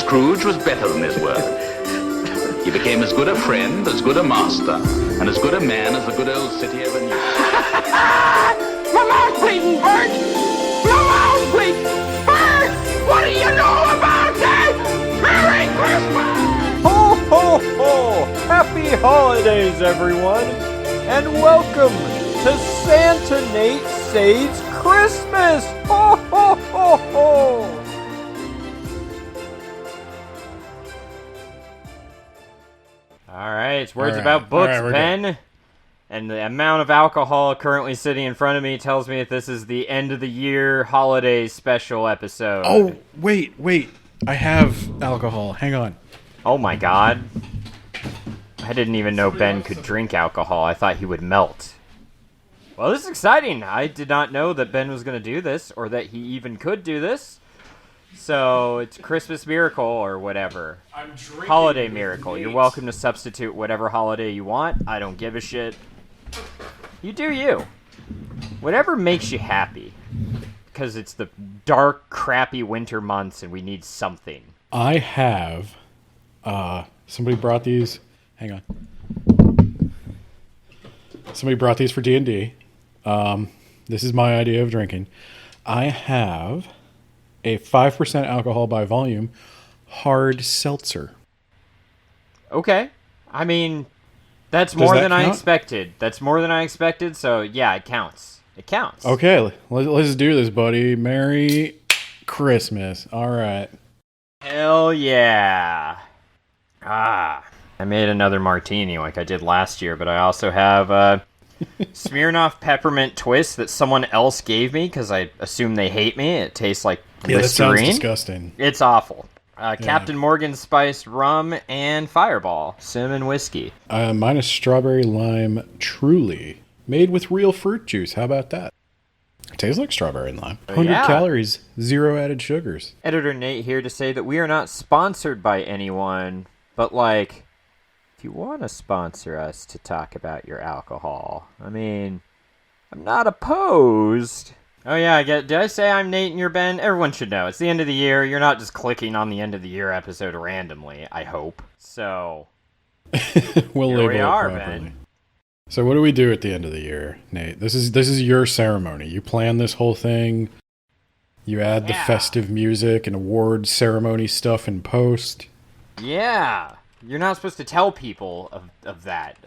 Scrooge was better than his word. He became as good a friend, as good a master, and as good a man as the good old city ever knew. Your mouth's bleeding, Bert! Your mouth's bleeding! Bert! What do you know about that? Merry Christmas! Ho, ho, ho! Happy holidays, everyone! And welcome to Santa Nate Saves Christmas! Ho, ho, ho, ho! Alright, words about books, Ben. Good. And the amount of alcohol currently sitting in front of me tells me that this is the end of the year holiday special episode. Oh, wait. I have alcohol. Hang on. Oh my god. I didn't even know Ben could drink alcohol. I thought he would melt. Well, this is exciting. I did not know that Ben was going to do this, or that he even could do this. So, it's Christmas Miracle, or whatever. Holiday Miracle. You're welcome to substitute whatever holiday you want. I don't give a shit. You do you. Whatever makes you happy. Because it's the dark, crappy winter months, and we need something. I have... somebody brought these... Hang on. Somebody brought these for D&D. This is my idea of drinking. I have a 5% alcohol by volume hard seltzer. Okay. I mean, that's more than I expected. That's more than I expected, so yeah, it counts. It counts. Okay, let's do this, buddy. Merry Christmas. All right. Hell yeah. I made another martini like I did last year, but I also have a Smirnoff Peppermint Twist that someone else gave me because I assume they hate me. It tastes like Listerine. That sounds disgusting. It's awful. Captain Morgan Spiced Rum and Fireball Cinnamon Whiskey. Mine is Strawberry Lime Truly, made with real fruit juice. How about that? It tastes like strawberry and lime. 100 calories, 0 added sugars. Editor Nate here to say that we are not sponsored by anyone, but like, if you want to sponsor us to talk about your alcohol, I mean, I'm not opposed. Oh yeah, did I say I'm Nate and you're Ben? Everyone should know. It's the end of the year. You're not just clicking on the end of the year episode randomly, I hope. So, we'll here label we it are, properly. Ben. So what do we do at the end of the year, Nate? This is your ceremony. You plan this whole thing. You add the festive music and award ceremony stuff in post. Yeah. You're not supposed to tell people of that.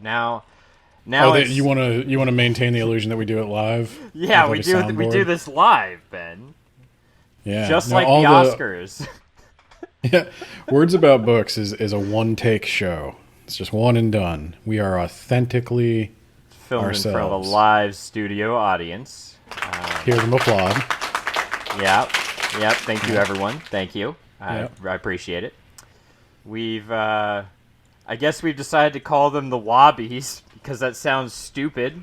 Now you want to maintain the illusion that we do it live? Yeah, we do this live, Ben. Yeah. Just like the Oscars. Yeah. Words About Books is a one-take show. It's just one and done. We are authentically filmed ourselves. In front of a live studio audience. Hear them applaud. Yep. Thank you, everyone. Thank you. I appreciate it. I guess we've decided to call them the WABies because that sounds stupid,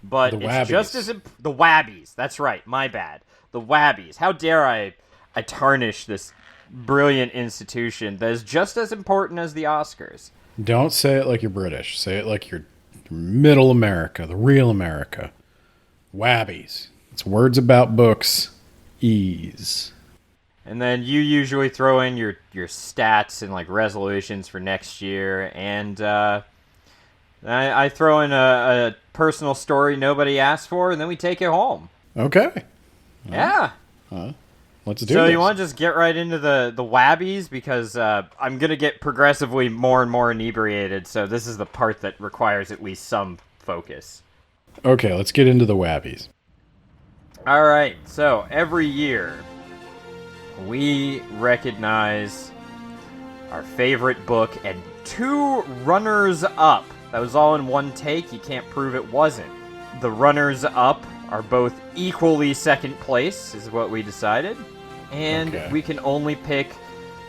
but the it's WABies. Just as the WABies. That's right. My bad. The WABies. How dare I tarnish this brilliant institution that is just as important as the Oscars. Don't say it like you're British. Say it like you're middle America, the real America. WABies. It's Words About Books. Ease. And then you usually throw in your stats and like resolutions for next year, and I throw in a personal story nobody asked for, and then we take it home. Okay. Yeah. Let's do this. So you want to just get right into the WABies, because I'm going to get progressively more and more inebriated, so this is the part that requires at least some focus. Okay, let's get into the WABies. All right, so every year we recognize our favorite book and 2 runners-up. That was all in one take. You can't prove it wasn't. The runners-up are both equally second place, is what we decided. And we can only pick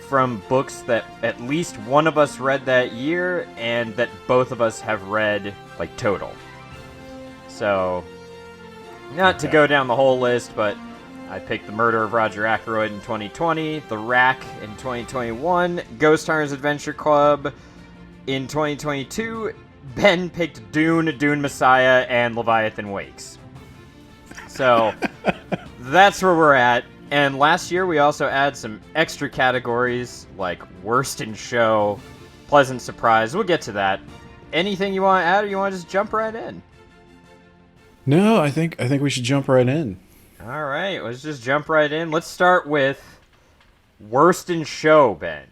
from books that at least one of us read that year and that both of us have read, like, total. So, not to go down the whole list, but I picked The Murder of Roger Ackroyd in 2020, The Rack in 2021, Ghost Hunters Adventure Club in 2022. Ben picked Dune, Dune Messiah, and Leviathan Wakes. So, that's where we're at. And last year we also add some extra categories like worst in show, pleasant surprise. We'll get to that. Anything you want to add, or you want to just jump right in? No, I think we should jump right in. All right, let's just jump right in. Let's start with worst in show, Ben.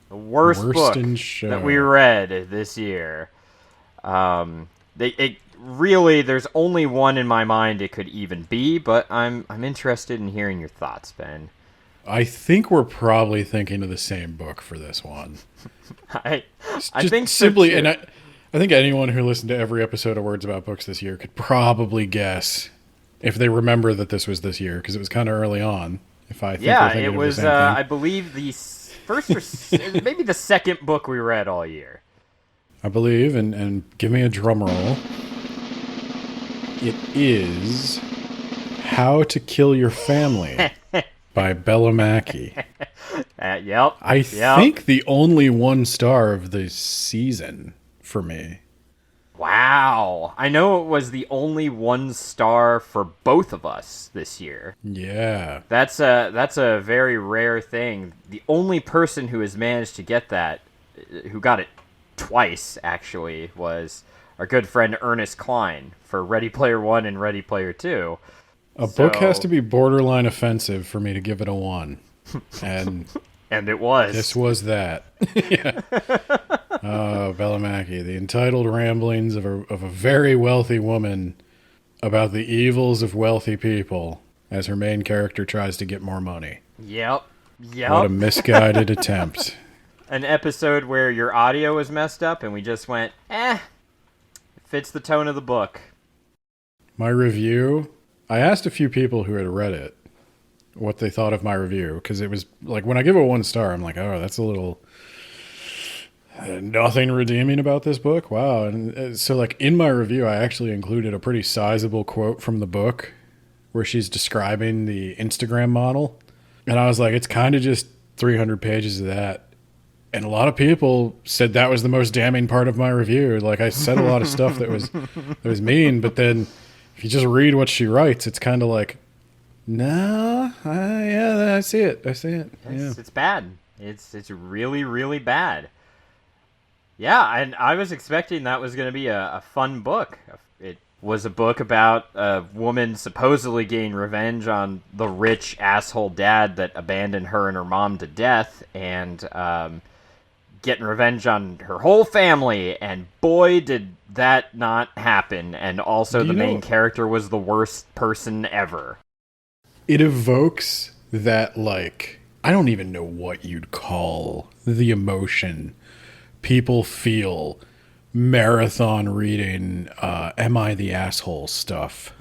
The worst book in show that we read this year. Really, there's only one in my mind it could even be, but I'm interested in hearing your thoughts, Ben. I think we're probably thinking of the same book for this one. I Just think simply, so, and I think anyone who listened to every episode of Words About Books this year could probably guess if they remember that this was this year, because it was kind of early on. If I think we're thinking it was. of the same thing. I believe the first or maybe the second book we read all year. I believe, and give me a drum roll. It is How to Kill Your Family by Bella Mackey. Yep. I think the only 1 star of the season for me. Wow. I know it was the only 1 star for both of us this year. Yeah. That's a very rare thing. The only person who has managed to get that, who got it twice actually, was our good friend Ernest Klein for Ready Player One and Ready Player Two. A book has to be borderline offensive for me to give it a 1. And and it was. this was that. Yeah. Bella Mackey, the entitled ramblings of a very wealthy woman about the evils of wealthy people as her main character tries to get more money. Yep. What a misguided attempt. An episode where your audio was messed up and we just went, it fits the tone of the book. My review, I asked a few people who had read it what they thought of my review, because it was like, when I give it 1 star, I'm like, oh, that's a little nothing redeeming about this book. Wow. And so like in my review, I actually included a pretty sizable quote from the book where she's describing the Instagram model. And I was like, it's kind of just 300 pages of that. And a lot of people said that was the most damning part of my review. Like, I said a lot of stuff that was mean, but then if you just read what she writes, it's kind of like, no, yeah, I see it. Yeah. It's bad. It's really, really bad. Yeah, and I was expecting that was going to be a fun book. It was a book about a woman supposedly getting revenge on the rich asshole dad that abandoned her and her mom to death, and getting revenge on her whole family, and boy, did that not happen. And also the main character was the worst person ever. It evokes that, like, I don't even know what you'd call the emotion people feel marathon reading Am I the Asshole stuff.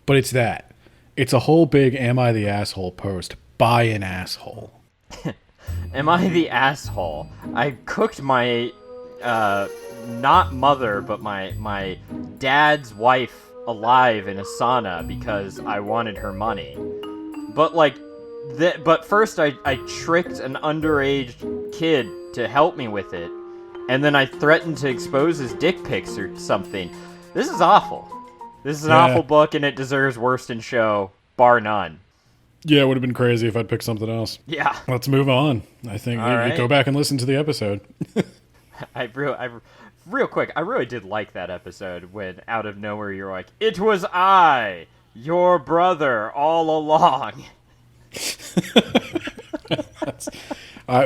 But it's that. It's a whole big Am I the Asshole post by an asshole. Am I the asshole? I cooked my, not mother, but my dad's wife alive in a sauna because I wanted her money. But, like, but first I tricked an underage kid to help me with it, and then I threatened to expose his dick pics or something. This is awful. This is an awful book, and it deserves worst in show, bar none. Yeah, it would have been crazy if I'd picked something else. Yeah. Let's move on. I think right. Go back and listen to the episode. Real quick, I really did like that episode when out of nowhere you're like, "It was I, your brother, all along."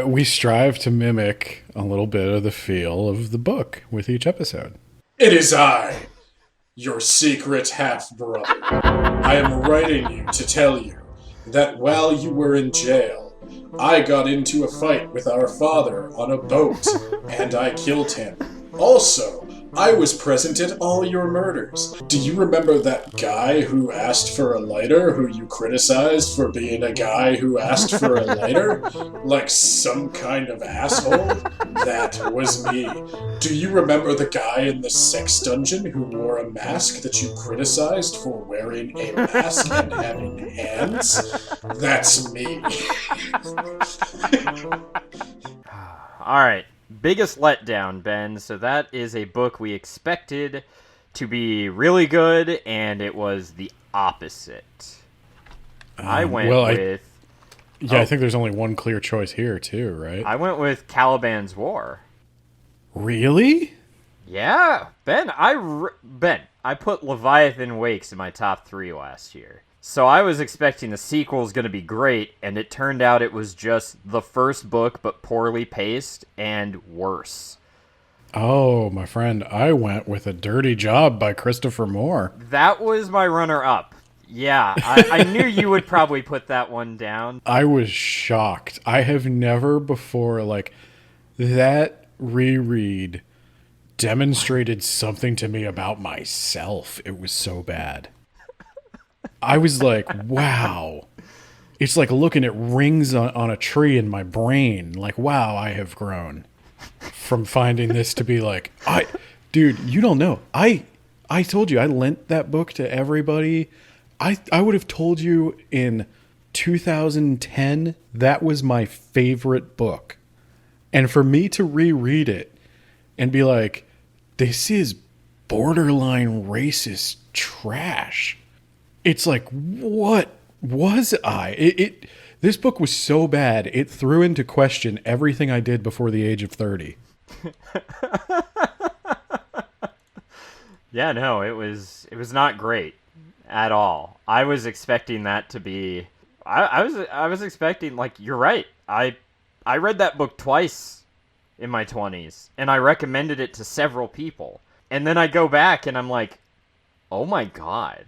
We strive to mimic a little bit of the feel of the book with each episode. It is I, your secret half-brother. I am writing you to tell you that while you were in jail, I got into a fight with our father on a boat, and I killed him. Also, I was present at all your murders. Do you remember that guy who asked for a lighter, who you criticized for being a guy who asked for a lighter? Like some kind of asshole? That was me. Do you remember the guy in the sex dungeon who wore a mask that you criticized for wearing a mask and having hands? That's me. Alright, biggest letdown, Ben. So that is a book we expected to be really good, and it was the opposite. I went well, with... I think there's only one clear choice here, too, right? I went with Caliban's War. Really? Yeah, Ben, I put Leviathan Wakes in my top 3 last year. So I was expecting the sequel was going to be great, and it turned out it was just the first book, but poorly paced and worse. Oh, my friend, I went with A Dirty Job by Christopher Moore. That was my runner-up. Yeah, I knew you would probably put that one down. I was shocked. I have never before, that reread demonstrated something to me about myself. It was so bad. I was like, wow. It's like looking at rings on a tree in my brain. Like, wow, I have grown from finding this to be like, dude, you don't know. I told you I lent that book to everybody. I would have told you in 2010 that was my favorite book. And for me to reread it and be like, this is borderline racist trash. It's like, what was I? This book was so bad, it threw into question everything I did before the age of 30. Yeah, no, it was not great at all. I was expecting that to be I was expecting, like, you're right. I read that book twice in my 20s, and I recommended it to several people. And then I go back and I'm like, oh my god.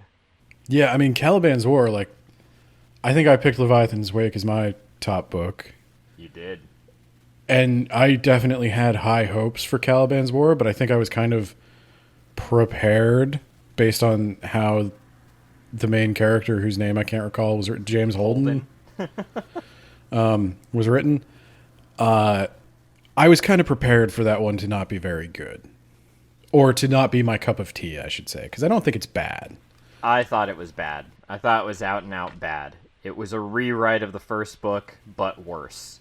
Yeah, I mean, Caliban's War, I think I picked Leviathan's Wake as my top book. You did. And I definitely had high hopes for Caliban's War, but I think I was kind of prepared based on how the main character, whose name I can't recall, was James Holden. Was written. I was kind of prepared for that one to not be very good. Or to not be my cup of tea, I should say, because I don't think it's bad. I thought it was bad. I thought it was out and out bad. It was a rewrite of the first book, but worse.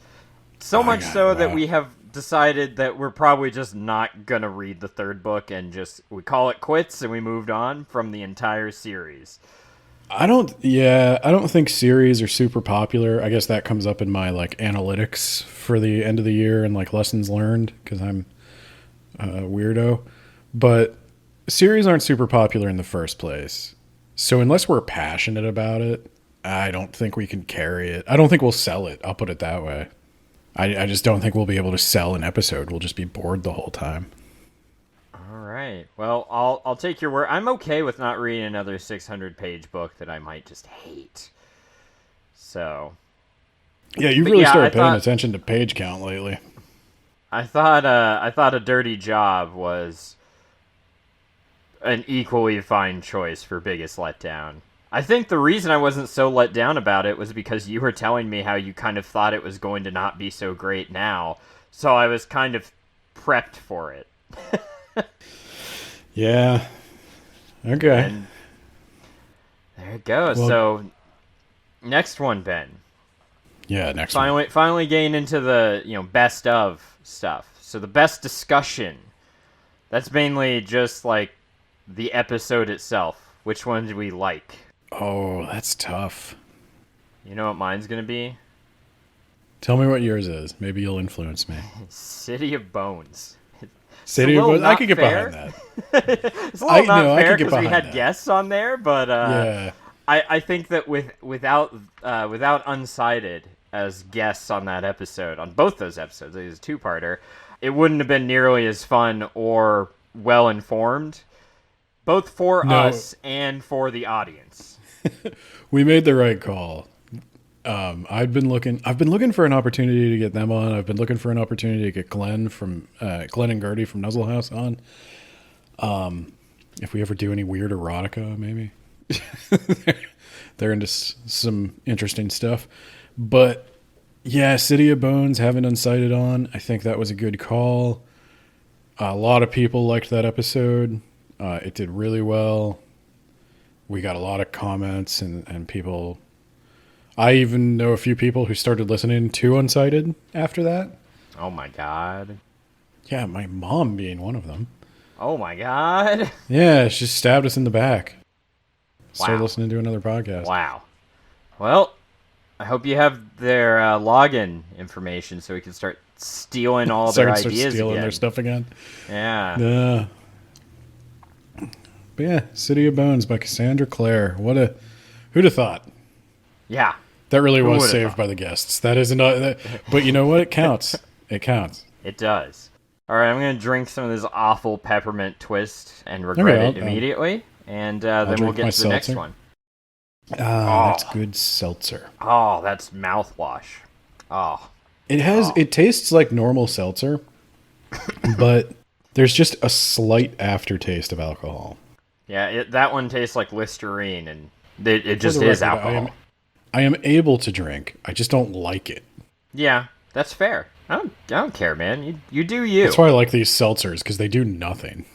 So much so that we have decided that we're probably just not going to read the third book and we call it quits and we moved on from the entire series. I don't think series are super popular. I guess that comes up in my analytics for the end of the year and lessons learned because I'm a weirdo. But series aren't super popular in the first place. So unless we're passionate about it, I don't think we can carry it. I don't think we'll sell it. I'll put it that way. I just don't think we'll be able to sell an episode. We'll just be bored the whole time. All right. Well, I'll take your word. I'm okay with not reading another 600-page book that I might just hate. So. Yeah, you really started paying attention to page count lately. I thought A Dirty Job was an equally fine choice for biggest letdown. I think the reason I wasn't so let down about it was because you were telling me how you kind of thought it was going to not be so great now, so I was kind of prepped for it. Yeah. Okay. And there it goes. Well, so, next one, Ben. Yeah, next one. Finally getting into the, best of stuff. So the best discussion. That's mainly just, the episode itself. Which one do we like? Oh, that's tough. You know what mine's going to be? Tell me what yours is. Maybe you'll influence me. City of Bones. City of Bones? I could get behind that. It's a little not fair because we had that. guests on there, but yeah. I think that without Unsighted as guests on that episode, on both those episodes, it was a two-parter, it wouldn't have been nearly as fun or well-informed. Both for us and for the audience. We made the right call. I've been looking for an opportunity to get them on. I've been looking for an opportunity to get Glenn and Gertie from Nuzzle House on. If we ever do any weird erotica, maybe. They're into some interesting stuff. But yeah, City of Bones, having Unsighted on, I think that was a good call. A lot of people liked that episode. It did really well. We got a lot of comments and people. I even know a few people who started listening to Unsighted after that. Oh my god. Yeah, my mom being one of them. Oh my god. Yeah, she stabbed us in the back. Started Wow. listening to another podcast. Wow. Well, I hope you have their login information so we can start stealing all So I their can start ideas stealing again. their stuff again. Yeah. But yeah, City of Bones by Cassandra Clare. Who'd have thought? Yeah. That really Who was would've saved thought? by the guests. That is not. But you know what? It counts. It counts. It does. All right, I'm going to drink some of this awful peppermint twist and regret Okay, it immediately, and then we'll drink my get to the next seltzer. one. That's good seltzer. Oh, that's mouthwash. Oh. It tastes like normal seltzer, but there's just a slight aftertaste of alcohol. Yeah, that one tastes like Listerine, and it just For the is record, alcohol. I am able to drink. I just don't like it. Yeah, that's fair. I don't care, man. You do you. That's why I like these seltzers, because they do nothing.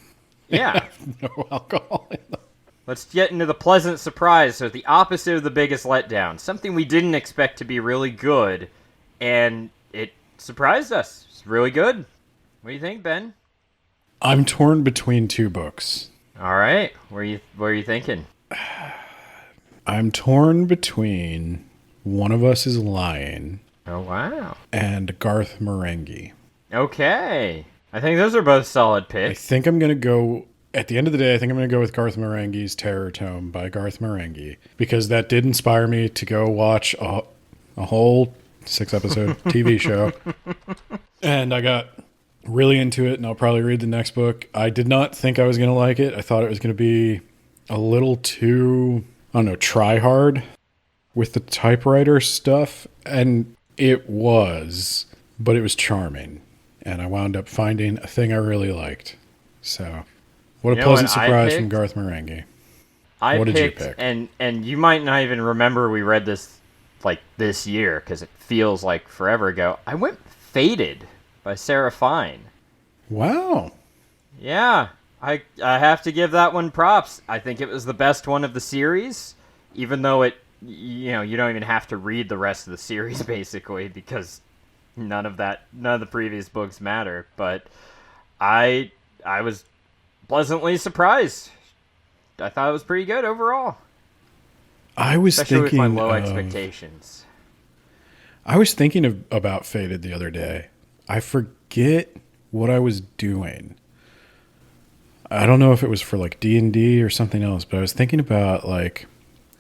Yeah. No alcohol in them. Let's get into the pleasant surprise. So the opposite of the biggest letdown. Something we didn't expect to be really good, and it surprised us. It's really good. What do you think, Ben? I'm torn between two books. All right. What are you thinking? I'm torn between One of Us is Lying Oh, wow. and Garth Marenghi. Okay. I think those are both solid I picks. think I'm going to go, at the end of the day, I think I'm going to go with Garth Marenghi's Terror Tome by Garth Marenghi, because that did inspire me to go watch a whole 6-episode TV show. And I got really into it, and I'll probably read the next book. I did not think I was going to like it. I thought it was going to be a little too, I don't know, try hard with the typewriter stuff, and it was, but it was charming. And I wound up finding a thing I really liked. So, what a You know pleasant what I surprise from picked? Garth Marenghi. I What did you picked, pick? and you might not even remember we read this like this year because it feels like forever ago. I went Faded by Sarah Fine. Wow. Yeah, I have to give that one props. I think it was the best one of the series, even though you don't even have to read the rest of the series basically because none of the previous books matter. But I was pleasantly surprised. I thought it was pretty good overall, I was especially with my thinking low of, expectations. I was thinking about Faded the other day. I forget what I was doing. I don't know if it was for like D&D or something else, but I was thinking about like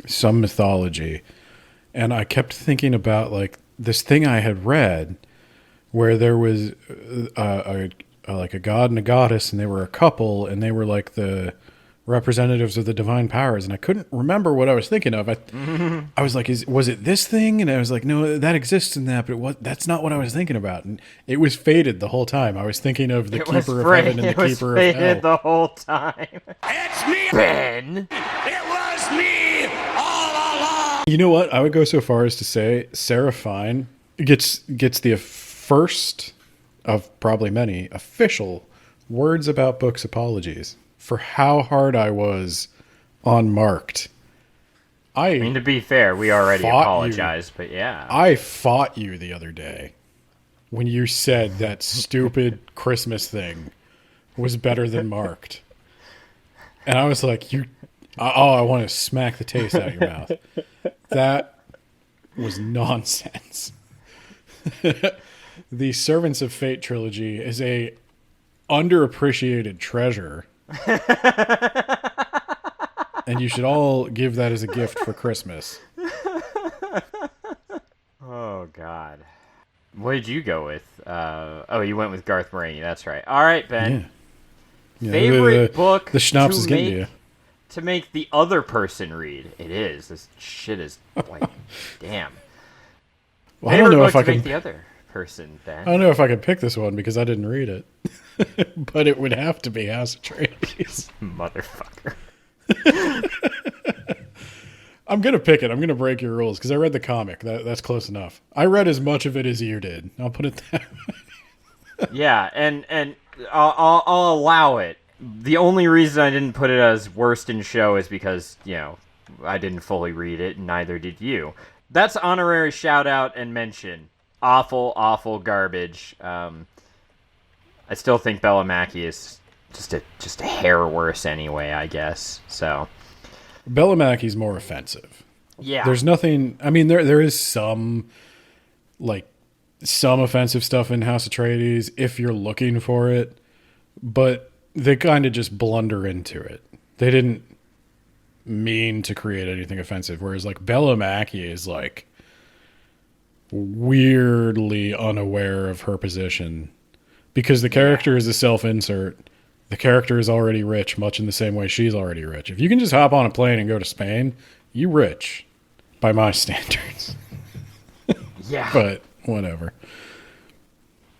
some mythology, and I kept thinking about like this thing I had read where there was like a god and a goddess, and they were a couple, and they were like the representatives of the divine powers, and I couldn't remember what I was thinking of. I was like, was it this thing? And I was like, no, that exists in that, but that's not what I was thinking about. And it was Faded the whole time. I was thinking of the Keeper of Heaven and the Keeper of Hell. The whole time. It's me! Ben. It was me all along! You know what? I would go so far as to say Sarah Fine gets the first of probably many official Words About Books apologies for how hard I was on Marked. I mean, to be fair, we already Fought apologized, but yeah. I fought you the other day when you said that stupid Christmas thing was better than Marked. And I was like, I want to smack the taste out of your mouth. That was nonsense. The Servants of Fate trilogy is a underappreciated treasure. And you should all give that as a gift for Christmas. Oh, God. What did you go with? You went with Garth Marenghi. That's right. All right, Ben. Yeah, Favorite book the schnapps is to getting make, to you. to make the other person read. It is. This shit is like, damn. Well, I don't Favorite know book if I to make can. the other person, Ben. I don't know if I can pick this one because I didn't read it. But it would have to be House of Atreides. Motherfucker. I'm gonna pick it. I'm gonna break your rules because I read the comic. That's close enough. I read as much of it as you did. I'll put it that way. Yeah, and I'll allow it. The only reason I didn't put it as worst in show is because, I didn't fully read it, and neither did you. That's honorary shout out and mention. Awful, awful garbage. I still think Bellamacchi is just a hair worse anyway, I guess. So Bellamacchi's more offensive. Yeah. There's nothing. I mean, there is some offensive stuff in House Atreides if you're looking for it, but they kind of just blunder into it. They didn't mean to create anything offensive. Whereas like Bella Mackie is like weirdly unaware of her position because the character is a self-insert. The character is already rich, much in the same way she's already rich. If you can just hop on a plane and go to Spain, you rich by my standards. Yeah. But whatever.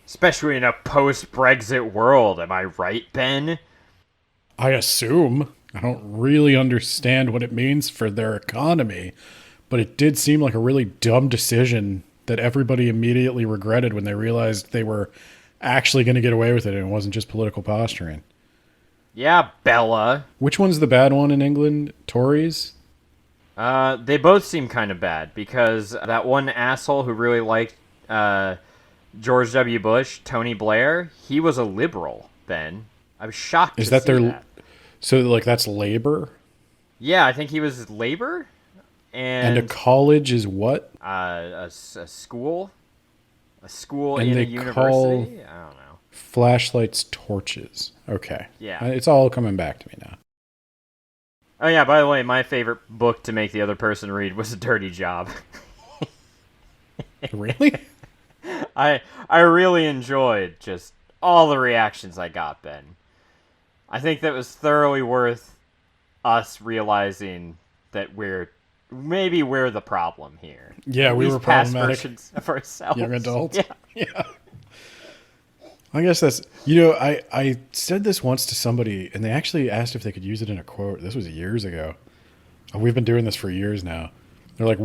Especially in a post-Brexit world, am I right, Ben? I assume. I don't really understand what it means for their economy, but it did seem like a really dumb decision that everybody immediately regretted when they realized they were actually going to get away with it and it wasn't just political posturing. Yeah, Bella. Which one's the bad one in England? Tories? They both seem kind of bad because that one asshole who really liked George W. Bush, Tony Blair, he was a liberal, Ben. I was shocked to see that. So, like, that's Labor? Yeah, I think he was Labor. And a college is what? A school? A school and in a they university? call I don't know. flashlights torches. Okay. Yeah. It's all coming back to me now. Oh, yeah, by the way, my favorite book to make the other person read was A Dirty Job. Really? I really enjoyed just all the reactions I got, Ben. I think that was thoroughly worth us realizing that we're the problem here. Yeah, At we least were past problematic versions of ourselves. young adults. Yeah. Yeah. I guess that's, I said this once to somebody and they actually asked if they could use it in a quote. This was years ago. We've been doing this for years now. They're like,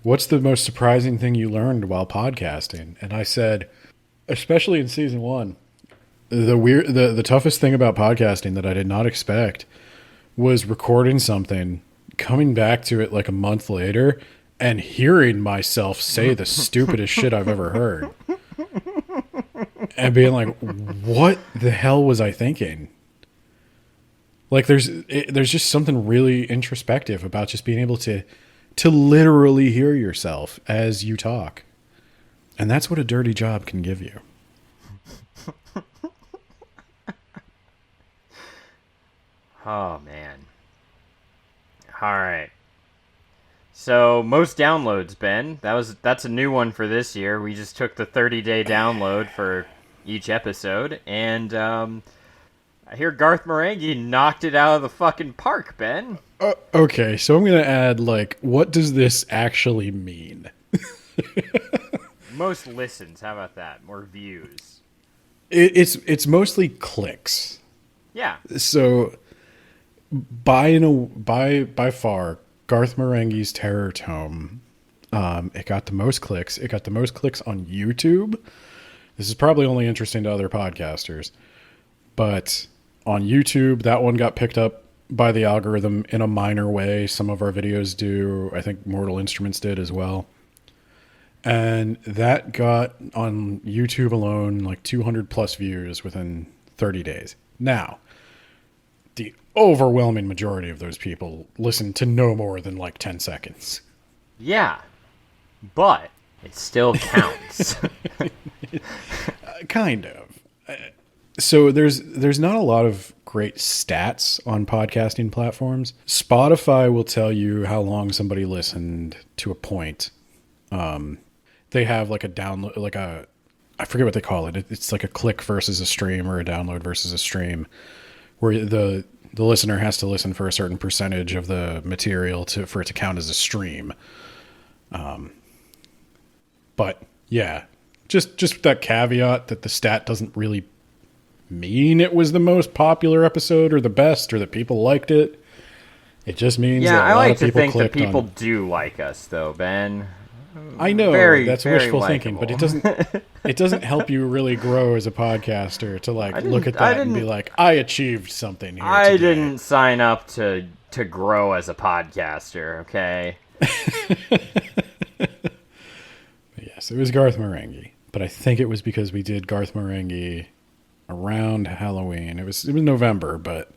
what's the most surprising thing you learned while podcasting? And I said, especially in season 1, the toughest thing about podcasting that I did not expect was recording something, coming back to it like a month later and hearing myself say the stupidest shit I've ever heard. And being like, what the hell was I thinking? Like there's just something really introspective about just being able to literally hear yourself as you talk. And that's what a dirty job can give you. Oh, man. All right. So, most downloads, Ben. That's a new one for this year. We just took the 30-day download for each episode, and I hear Garth Marenghi knocked it out of the fucking park, Ben. Okay, so I'm going to add, like, what does this actually mean? Most listens, how about that? More views. It's mostly clicks. Yeah. So by far, Garth Marenghi's Terror Tome, it got the most clicks. It got the most clicks on YouTube. This is probably only interesting to other podcasters, but on YouTube, that one got picked up by the algorithm in a minor way. Some of our videos do. I think Mortal Instruments did as well. And that got on YouTube alone like 200 plus views within 30 days. Now, the overwhelming majority of those people listen to no more than like 10 seconds. Yeah, but it still counts. Kind of. So there's not a lot of great stats on podcasting platforms. Spotify will tell you how long somebody listened to a point. They have like a download, like I forget what they call it. It's like a click versus a stream or a download versus a stream, where the listener has to listen for a certain percentage of the material for it to count as a stream. But yeah, just that caveat that the stat doesn't really mean it was the most popular episode or the best or that people liked it. It just means that a lot of people clicked on it. I like to think that people do like us, though, Ben. I know that's very wishful likable. thinking, but it doesn't help you really grow as a podcaster to like look at that and be like, I achieved something here. I today. didn't sign up to grow as a podcaster, okay? Yes, it was Garth Marenghi, but I think it was because we did Garth Marenghi around Halloween. It was November, but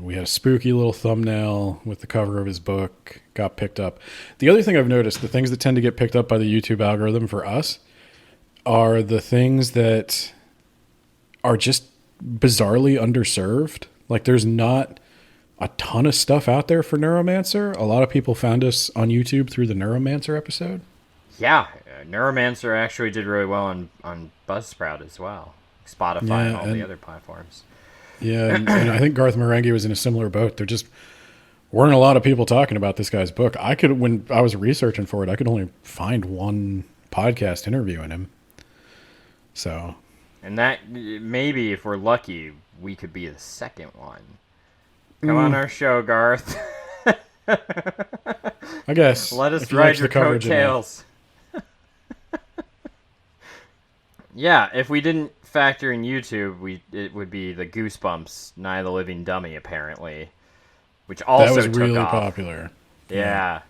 We had a spooky little thumbnail with the cover of his book, got picked up. The other thing I've noticed, the things that tend to get picked up by the YouTube algorithm for us are the things that are just bizarrely underserved. Like there's not a ton of stuff out there for Neuromancer. A lot of people found us on YouTube through the Neuromancer episode. Yeah, Neuromancer actually did really well on Buzzsprout as well. Spotify and all the other platforms. Yeah, and I think Garth Marenghi was in a similar boat. There just weren't a lot of people talking about this guy's book. When I was researching for it, I could only find one podcast interviewing him. So, and that maybe if we're lucky, we could be the second one. Come on our show, Garth. I guess. Let us ride your coattails. Yeah, if we didn't factor in YouTube, it would be the Goosebumps Night of the Living Dummy, apparently, which also that was really took off. popular. Yeah.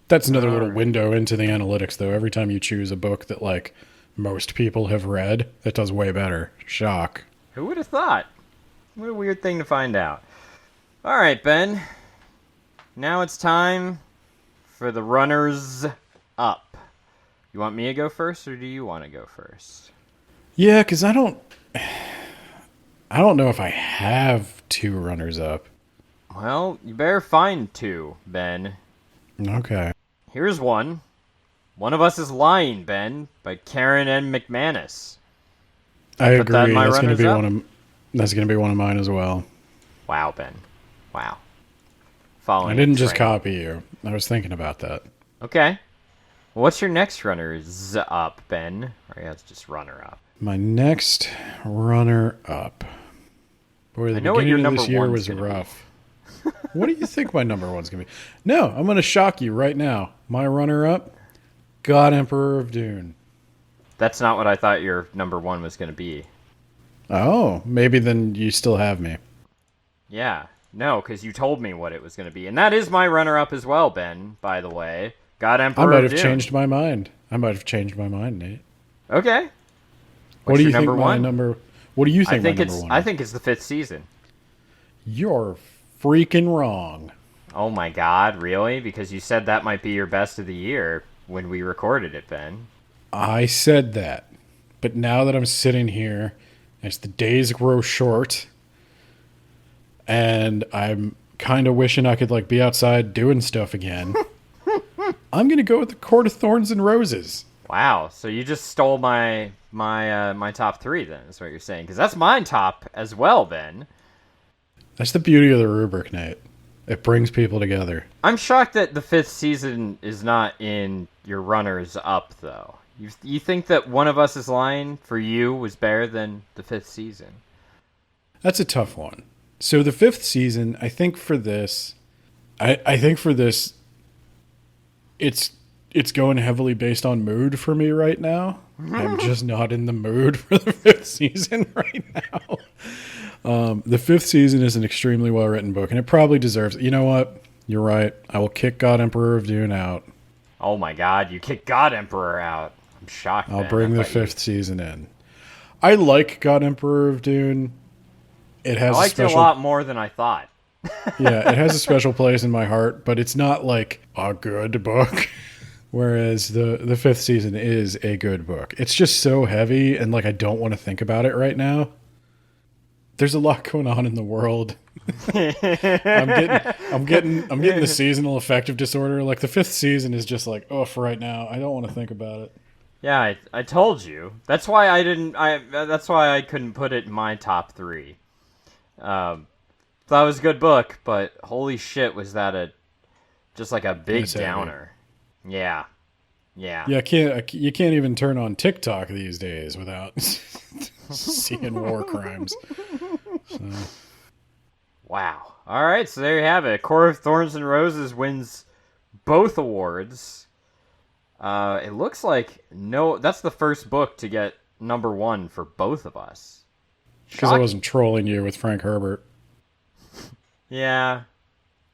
That's another little window into the analytics, though. Every time you choose a book that like most people have read, it does way better. Shock. Who would have thought? What a weird thing to find out. All right, Ben. Now it's time for the runners up. You want me to go first, or do you want to go first? Yeah, because I don't know if I have two runners up. Well, you better find two, Ben. Okay. Here's one. One of Us is Lying, Ben, by Karen N. McManus. I agree. That's going to be one of mine as well. Wow, Ben. Wow. Following I didn't just copy you. I was thinking about that. Okay. What's your next runners up, Ben? Or yeah, it's just runner up. My next runner up. Boy, the beginning of this year was rough. What do you think my number one's going to be? No, I'm going to shock you right now. My runner up, God Emperor of Dune. That's not what I thought your number one was going to be. Oh, maybe then you still have me. Yeah. No, because you told me what it was going to be. And that is my runner up as well, Ben, by the way. God Emperor of Dune. I might have changed my mind, Nate. Okay. What do you think my number? What do you think my number one is? I think it's the 5th season. You're freaking wrong. Oh my God, really? Because you said that might be your best of the year when we recorded it, Ben. I said that. But now that I'm sitting here, as the days grow short, and I'm kind of wishing I could like be outside doing stuff again, I'm going to go with the Court of Thorns and Roses. Wow, so you just stole my top 3 then, is what you're saying. Because that's mine top as well, Ben. That's the beauty of the rubric, Nate. It brings people together. I'm shocked that the 5th season is not in your runners up, though. You think that One of Us is Lying for you was better than the 5th season? That's a tough one. So the 5th season, I think for this, it's going heavily based on mood for me right now. I'm just not in the mood for the 5th season right now. The 5th season is an extremely well-written book, and it probably deserves it. You know what? You're right. I will kick God Emperor of Dune out. Oh my God, you kicked God Emperor out. I'm shocked, I'll bring the 5th season in. I like God Emperor of Dune. It has I liked it a lot more than I thought. Yeah, it has a special place in my heart, but it's not like a good book. Whereas the 5th season is a good book. It's just so heavy, and like I don't want to think about it right now. There's a lot going on in the world. I'm getting the seasonal affective disorder. Like the 5th season is just like, oh, for right now, I don't want to think about it. Yeah, I told you. That's why that's why I couldn't put it in my top 3. That was a good book, but holy shit, was that just like a big downer. Yeah. Yeah, you can't even turn on TikTok these days without seeing war crimes. So. Wow. All right, so there you have it. Court of Thorns and Roses wins both awards. It looks like that's the first book to get number 1 for both of us. Because I wasn't trolling you with Frank Herbert. Yeah.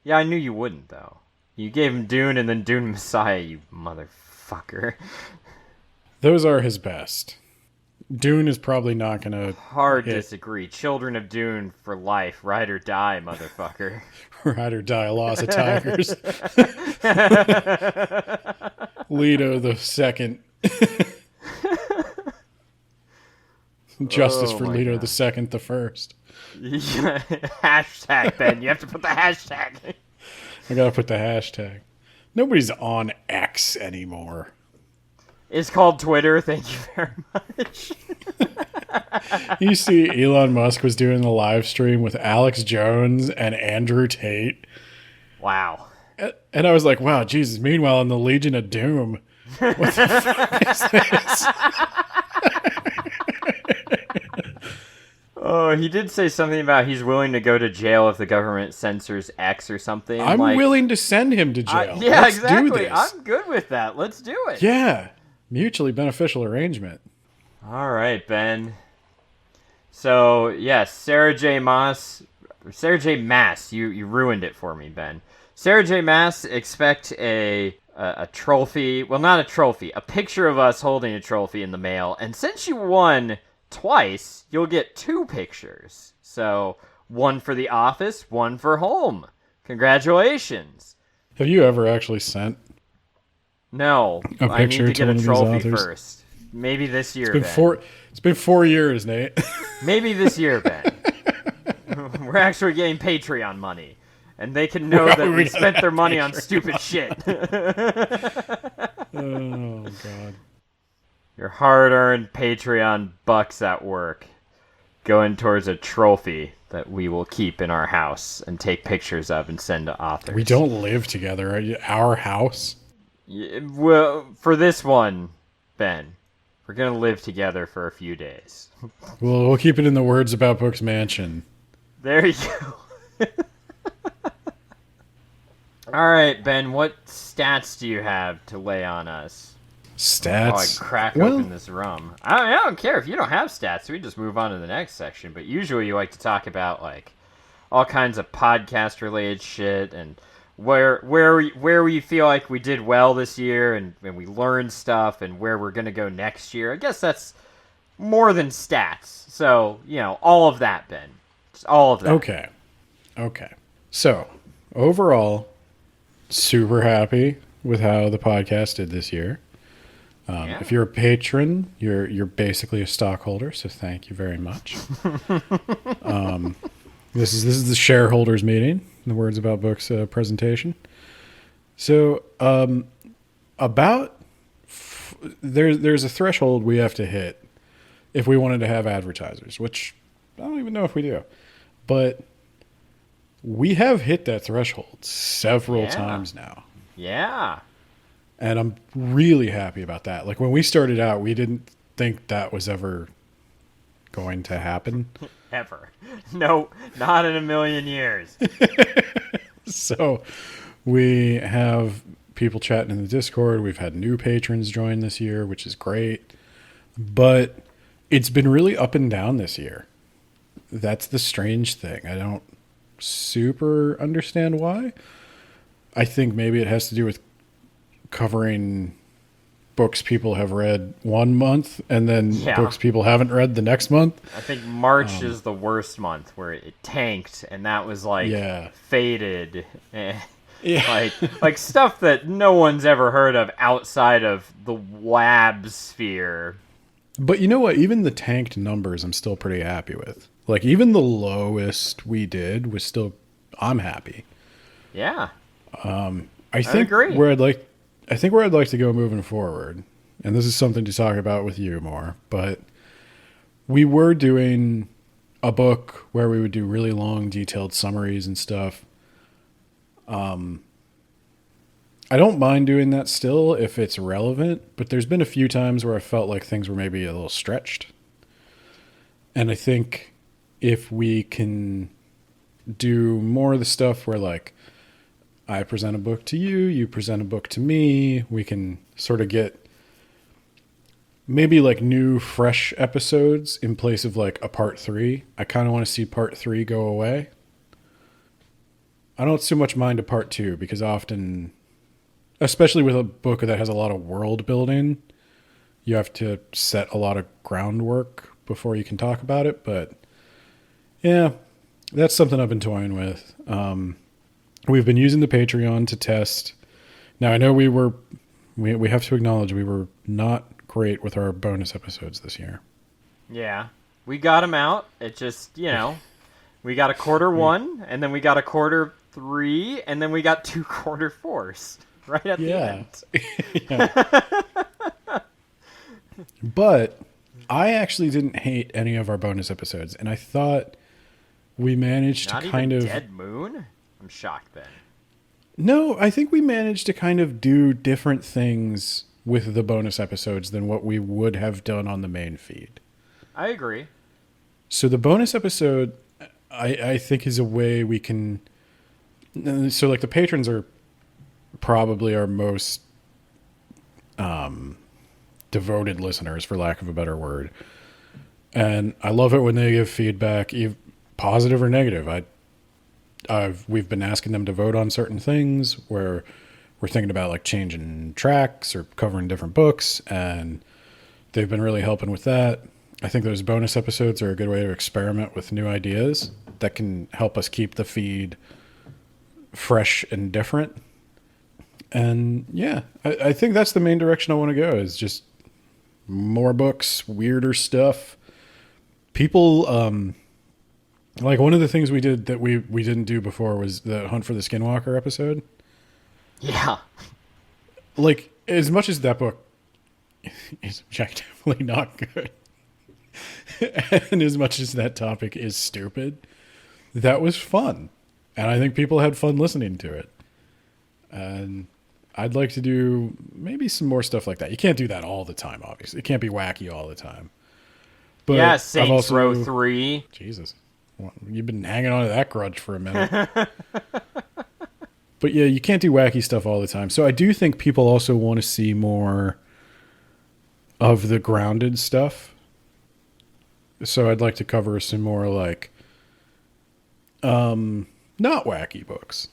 Yeah, I knew you wouldn't, though. You gave him Dune and then Dune Messiah, you motherfucker. Those are his best. Dune is probably not going to Hard disagree. Children of Dune for life. Ride or die, motherfucker. ride or die, Loss of Tigers. Leto the second. Justice for Leto the second, the first. Hashtag, Ben. You have to put the hashtag. I gotta put the hashtag. Nobody's on X anymore. It's called Twitter. Thank you very much. You see, Elon Musk was doing a live stream with Alex Jones and Andrew Tate. Wow. And I was like, wow, Jesus. Meanwhile, in the Legion of Doom, what the fuck is this? Oh, he did say something about he's willing to go to jail if the government censors X or something. I'm willing to send him to jail. Yeah, Let's exactly. do this. I'm good with that. Let's do it. Yeah. Mutually beneficial arrangement. All right, Ben. So, yes, Sarah J. Maas, you ruined it for me, Ben. Sarah J. Maas, expect a trophy. Well, not a trophy. A picture of us holding a trophy in the mail. And since you won twice, you'll get 2 pictures. So, one for the office, one for home. Congratulations. Have you ever actually sent No, a I need picture to get one a of these trophy authors? first. Maybe this year, It's been 4 years, Nate. Maybe this year, Ben. We're actually getting Patreon money. And they can know that we spent their money on stupid shit. Oh, God. Your hard-earned Patreon bucks at work going towards a trophy that we will keep in our house and take pictures of and send to authors. We don't live together. Our house? Yeah, well, for this one, Ben, we're going to live together for a few days. Well, we'll keep it in the Words About Books mansion. There you go. All right, Ben, what stats do you have to lay on us? Stats? Oh, I crack open this rum. I don't care if you don't have stats. We just move on to the next section. But usually you like to talk about like all kinds of podcast-related shit and where we feel like we did well this year and we learned stuff and where we're going to go next year. I guess that's more than stats. So, all of that, Ben. Just all of that. Okay. So, overall, super happy with how the podcast did this year. If you're a patron, you're basically a stockholder, so thank you very much. This is the shareholders meeting, the Words About Books presentation. So, there's a threshold we have to hit if we wanted to have advertisers, which I don't even know if we do, but we have hit that threshold several times now. Yeah. And I'm really happy about that. Like when we started out, we didn't think that was ever going to happen. Ever. No, not in a million years. So we have people chatting in the Discord. We've had new patrons join this year, which is great. But it's been really up and down this year. That's the strange thing. I don't super understand why. I think maybe it has to do with covering books people have read one month and then books people haven't read the next month. I think March is the worst month where it tanked and that was faded. Like stuff that no one's ever heard of outside of the WABs sphere. But you know what? Even the tanked numbers I'm still pretty happy with. Like even the lowest we did was still, I'm happy. Yeah. I think agree. where I'd like to go moving forward, and this is something to talk about with you more, but we were doing a book where we would do really long, detailed summaries and stuff. I don't mind doing that still if it's relevant, but there's been a few times where I felt like things were maybe a little stretched. And I think if we can do more of the stuff where like I present a book to you, you present a book to me, we can sort of get maybe like new, fresh episodes in place of like a part 3. I kind of want to see part 3 go away. I don't so much mind a part 2 because often, especially with a book that has a lot of world building, you have to set a lot of groundwork before you can talk about it. But yeah, that's something I've been toying with. We've been using the Patreon to test. Now I know we have to acknowledge we were not great with our bonus episodes this year. Yeah. We got them out. It just, we got a quarter 1, and then we got a quarter 3, and then we got 2 quarter 4s right at the end. Yeah. But I actually didn't hate any of our bonus episodes, and I thought we managed Not to kind even of... Dead Moon? I'm shocked then. No, I think we managed to kind of do different things with the bonus episodes than what we would have done on the main feed. I agree. So the bonus episode, I think, is a way we can... So, like, the patrons are probably our most devoted listeners, for lack of a better word. And I love it when they give feedback, positive or negative. We've been asking them to vote on certain things where we're thinking about like changing tracks or covering different books, and they've been really helping with that. I think those bonus episodes are a good way to experiment with new ideas that can help us keep the feed fresh and different. And yeah, I think that's the main direction I want to go, is just more books, weirder stuff. People, like one of the things we did that we didn't do before was the Hunt for the Skinwalker episode. Yeah. Like, as much as that book is objectively not good, and as much as that topic is stupid, that was fun. And I think people had fun listening to it. And I'd like to do maybe some more stuff like that. You can't do that all the time, obviously. It can't be wacky all the time. But yeah, Saints Row 3. Jesus. Well, you've been hanging on to that grudge for a minute. But yeah, you can't do wacky stuff all the time. So I do think people also want to see more of the grounded stuff. So I'd like to cover some more like not wacky books.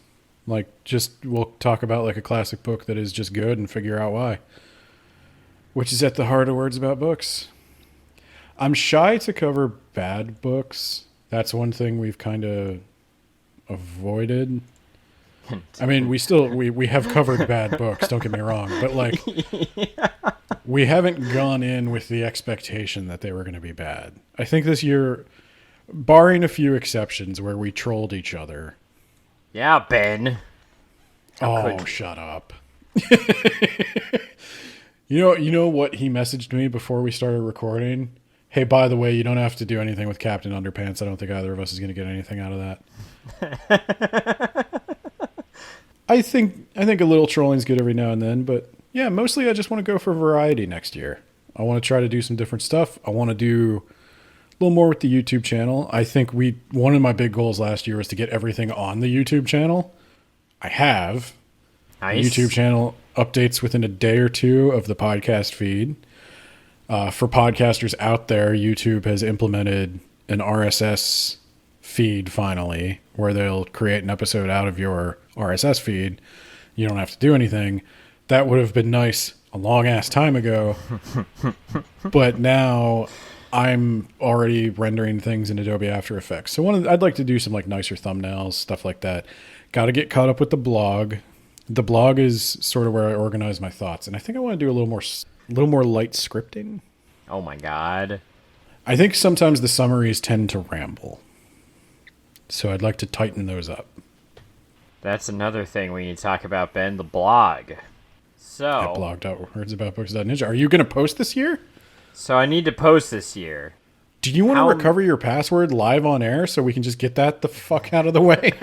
Like, just we'll talk about like a classic book that is just good and figure out why. Which is at the heart of Words About Books. I'm shy to cover bad books. That's one thing we've kind of avoided. I mean, we have covered bad books, don't get me wrong, but like we haven't gone in with the expectation that they were going to be bad. I think this year, barring a few exceptions where we trolled each other. Yeah, Ben. Oh, shut up. You know what he messaged me before we started recording? Hey, by the way, you don't have to do anything with Captain Underpants. I don't think either of us is going to get anything out of that. I think a little trolling's good every now and then, but yeah, mostly I just want to go for variety next year. I want to try to do some different stuff. I want to do a little more with the YouTube channel. I think one of my big goals last year was to get everything on the YouTube channel. I have. Nice. The YouTube channel updates within a day or two of the podcast feed. For podcasters out there, YouTube has implemented an RSS feed finally, where they'll create an episode out of your RSS feed. You don't have to do anything. That would have been nice a long ass time ago. But now I'm already rendering things in Adobe After Effects. So I'd like to do some like nicer thumbnails, stuff like that. Got to get caught up with the blog. The blog is sort of where I organize my thoughts, and I think I want to do a little more light scripting. Oh my god. I think sometimes the summaries tend to ramble. So I'd like to tighten those up. That's another thing we need to talk about, Ben, the blog. So At blog.wordsaboutbooks.ninja. Are you going to post this year? So I need to post this year. Do you want to recover your password live on air so we can just get that the fuck out of the way?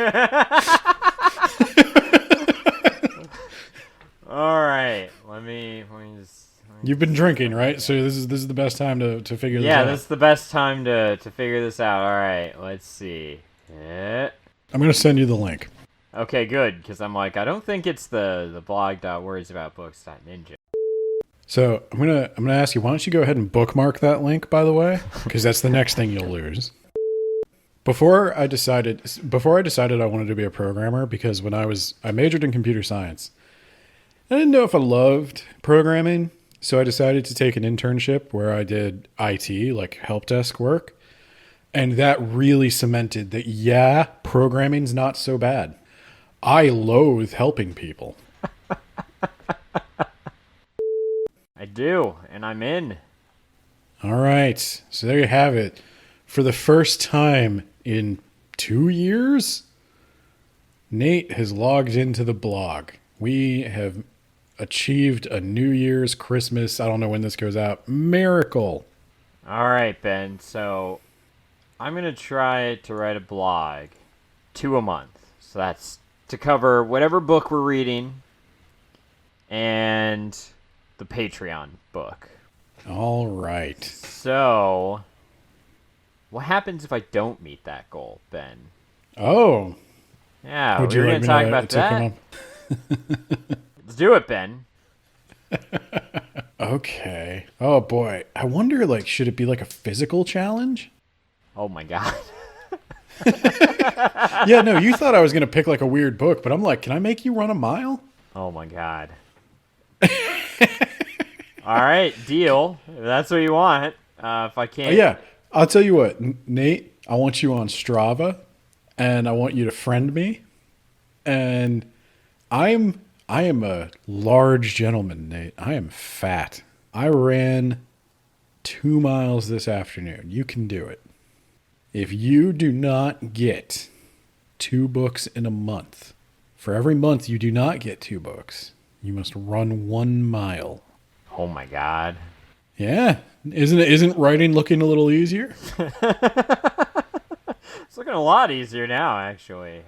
All right, let me just. You've been drinking, right? So this is the best time to figure this out. Yeah, this is the best time to figure this out. All right, let's see. I'm going to send you the link. Okay, good, because I'm like, I don't think it's the blog.wordsaboutbooks.ninja. So I'm gonna ask you, why don't you go ahead and bookmark that link, by the way, because that's the next thing you'll lose. Before I decided I wanted to be a programmer, because when I majored in computer science, I didn't know if I loved programming, So I decided to take an internship where I did IT, like help desk work. And that really cemented that, yeah, programming's not so bad. I loathe helping people. I do, and I'm in. All right. So there you have it. For the first time in 2 years, Nate has logged into the blog. We have achieved a New Year's, Christmas, I don't know when this goes out, miracle. All right, Ben. So I'm going to try to write a blog 2 a month. So that's to cover whatever book we're reading and the Patreon book. All right. So what happens if I don't meet that goal, Ben? Oh. Yeah, Would we were you going to like talk me about to take that. him up? Let's do it, Ben. Okay. Oh boy. I wonder, like, should it be like a physical challenge? Oh my God. Yeah, no, you thought I was going to pick like a weird book, but I'm like, can I make you run a mile? Oh my God. All right, deal. If that's what you want. If I can't. Oh, yeah. I'll tell you what, Nate, I want you on Strava and I want you to friend me. And I am a large gentleman, Nate. I am fat. I ran 2 miles this afternoon. You can do it. If you do not get 2 books in a month, for every month you do not get 2 books, you must run 1 mile. Oh my God. Yeah. Isn't writing looking a little easier? It's looking a lot easier now, actually.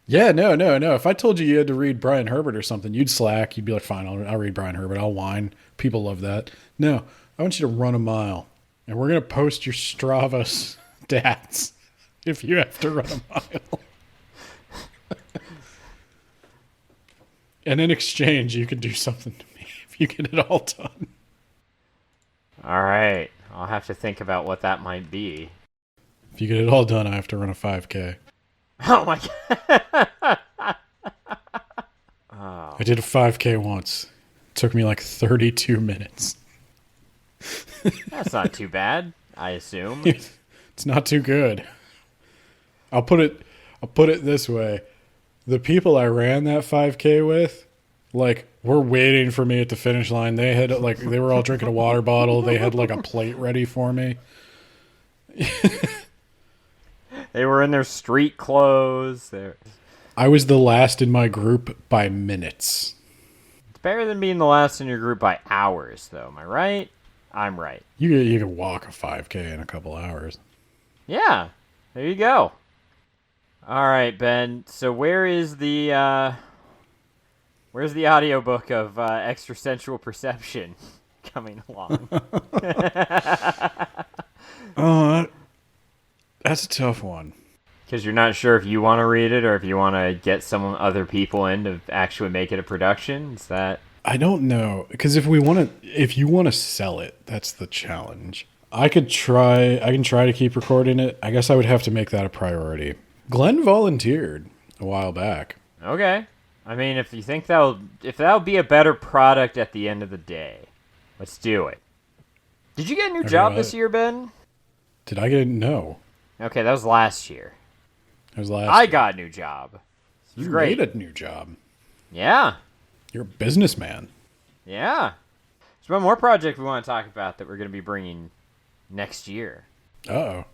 Yeah, no. If I told you had to read Brian Herbert or something, you'd slack. You'd be like, fine, I'll read Brian Herbert. I'll whine. People love that. No, I want you to run a mile. And we're going to post your Strava stats if you have to run a mile. And in exchange, you can do something to me if you get it all done. All right. I'll have to think about what that might be. If you get it all done, I have to run a 5K. Oh my God. I did a 5K once. It took me like 32 minutes. That's not too bad, I assume. It's not too good. I'll put it this way. The people I ran that 5K with, like, were waiting for me at the finish line. They were all drinking a water bottle. They had like a plate ready for me. They were in their street clothes. I was the last in my group by minutes. It's better than being the last in your group by hours, though. Am I right? I'm right. You can walk a 5K in a couple hours. Yeah. There you go. All right, Ben. So where's the audiobook of Extrasensual Perception coming along? Oh, that's a tough one. Because you're not sure if you want to read it or if you want to get some other people in to actually make it a production. Is that? I don't know, because if you want to sell it, that's the challenge. I can try to keep recording it. I guess I would have to make that a priority. Glenn volunteered a while back. Okay. I mean, if you think that'll be a better product at the end of the day, let's do it. Did you get a new job this year, Ben? Did I get it? No. Okay, that was last year. It was last I year. got a new job. You great. made a new job. Yeah. You're a businessman. Yeah. There's one more project we want to talk about that we're going to be bringing next year. Uh-oh.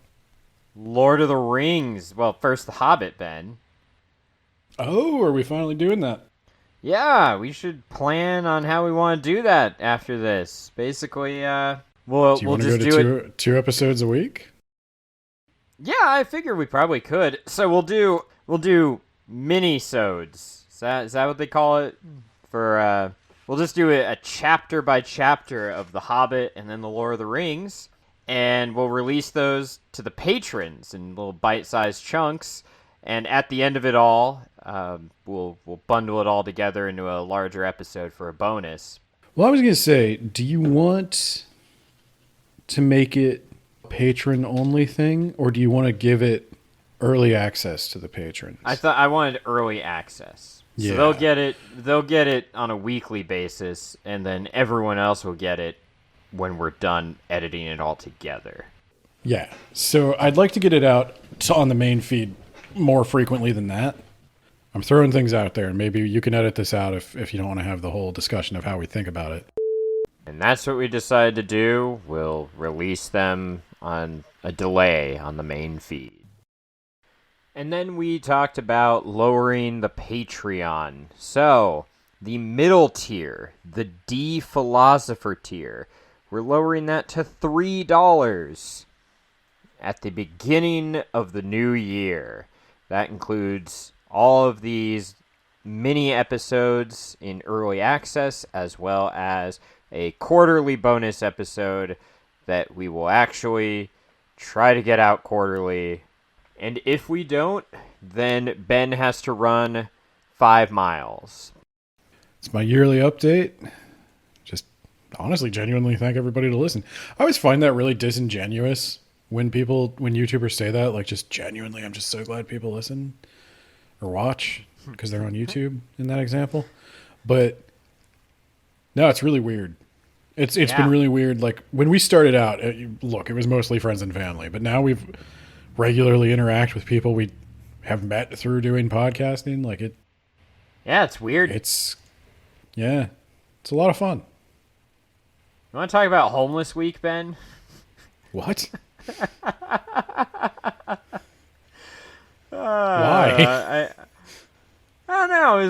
Lord of the Rings. Well, first The Hobbit, Ben. Oh, are we finally doing that? Yeah, we should plan on how we want to do that after this. Basically, we'll Do you want just to go to two episodes a week? Yeah, I figure we probably could. So we'll do mini-sodes. Is that what they call it? We'll just do a chapter by chapter of The Hobbit and then The Lord of the Rings, and we'll release those to the patrons in little bite-sized chunks. And at the end of it all, we'll bundle it all together into a larger episode for a bonus. Well, I was going to say, do you want to make it a patron-only thing, or do you want to give it early access to the patrons? I thought I wanted early access. So they'll get it on a weekly basis, and then everyone else will get it when we're done editing it all together. Yeah. So I'd like to get it out on the main feed more frequently than that. I'm throwing things out there, and maybe you can edit this out if you don't want to have the whole discussion of how we think about it. And that's what we decided to do. We'll release them on a delay on the main feed. And then we talked about lowering the Patreon. So, the middle tier, the D Philosopher tier, we're lowering that to $3 at the beginning of the new year. That includes all of these mini episodes in early access, as well as a quarterly bonus episode that we will actually try to get out quarterly. And if we don't, then Ben has to run 5 miles. It's my yearly update. Just honestly, genuinely thank everybody to listen. I always find that really disingenuous when YouTubers say that. Like, just genuinely, I'm just so glad people listen or watch because they're on YouTube in that example. But no, it's really weird. It's been really weird. Like, when we started out, it was mostly friends and family, but now we've regularly interact with people we have met through doing podcasting. Like, it's weird. It's a lot of fun. You want to talk about Homeless Week, Ben? What? Why? I don't know. It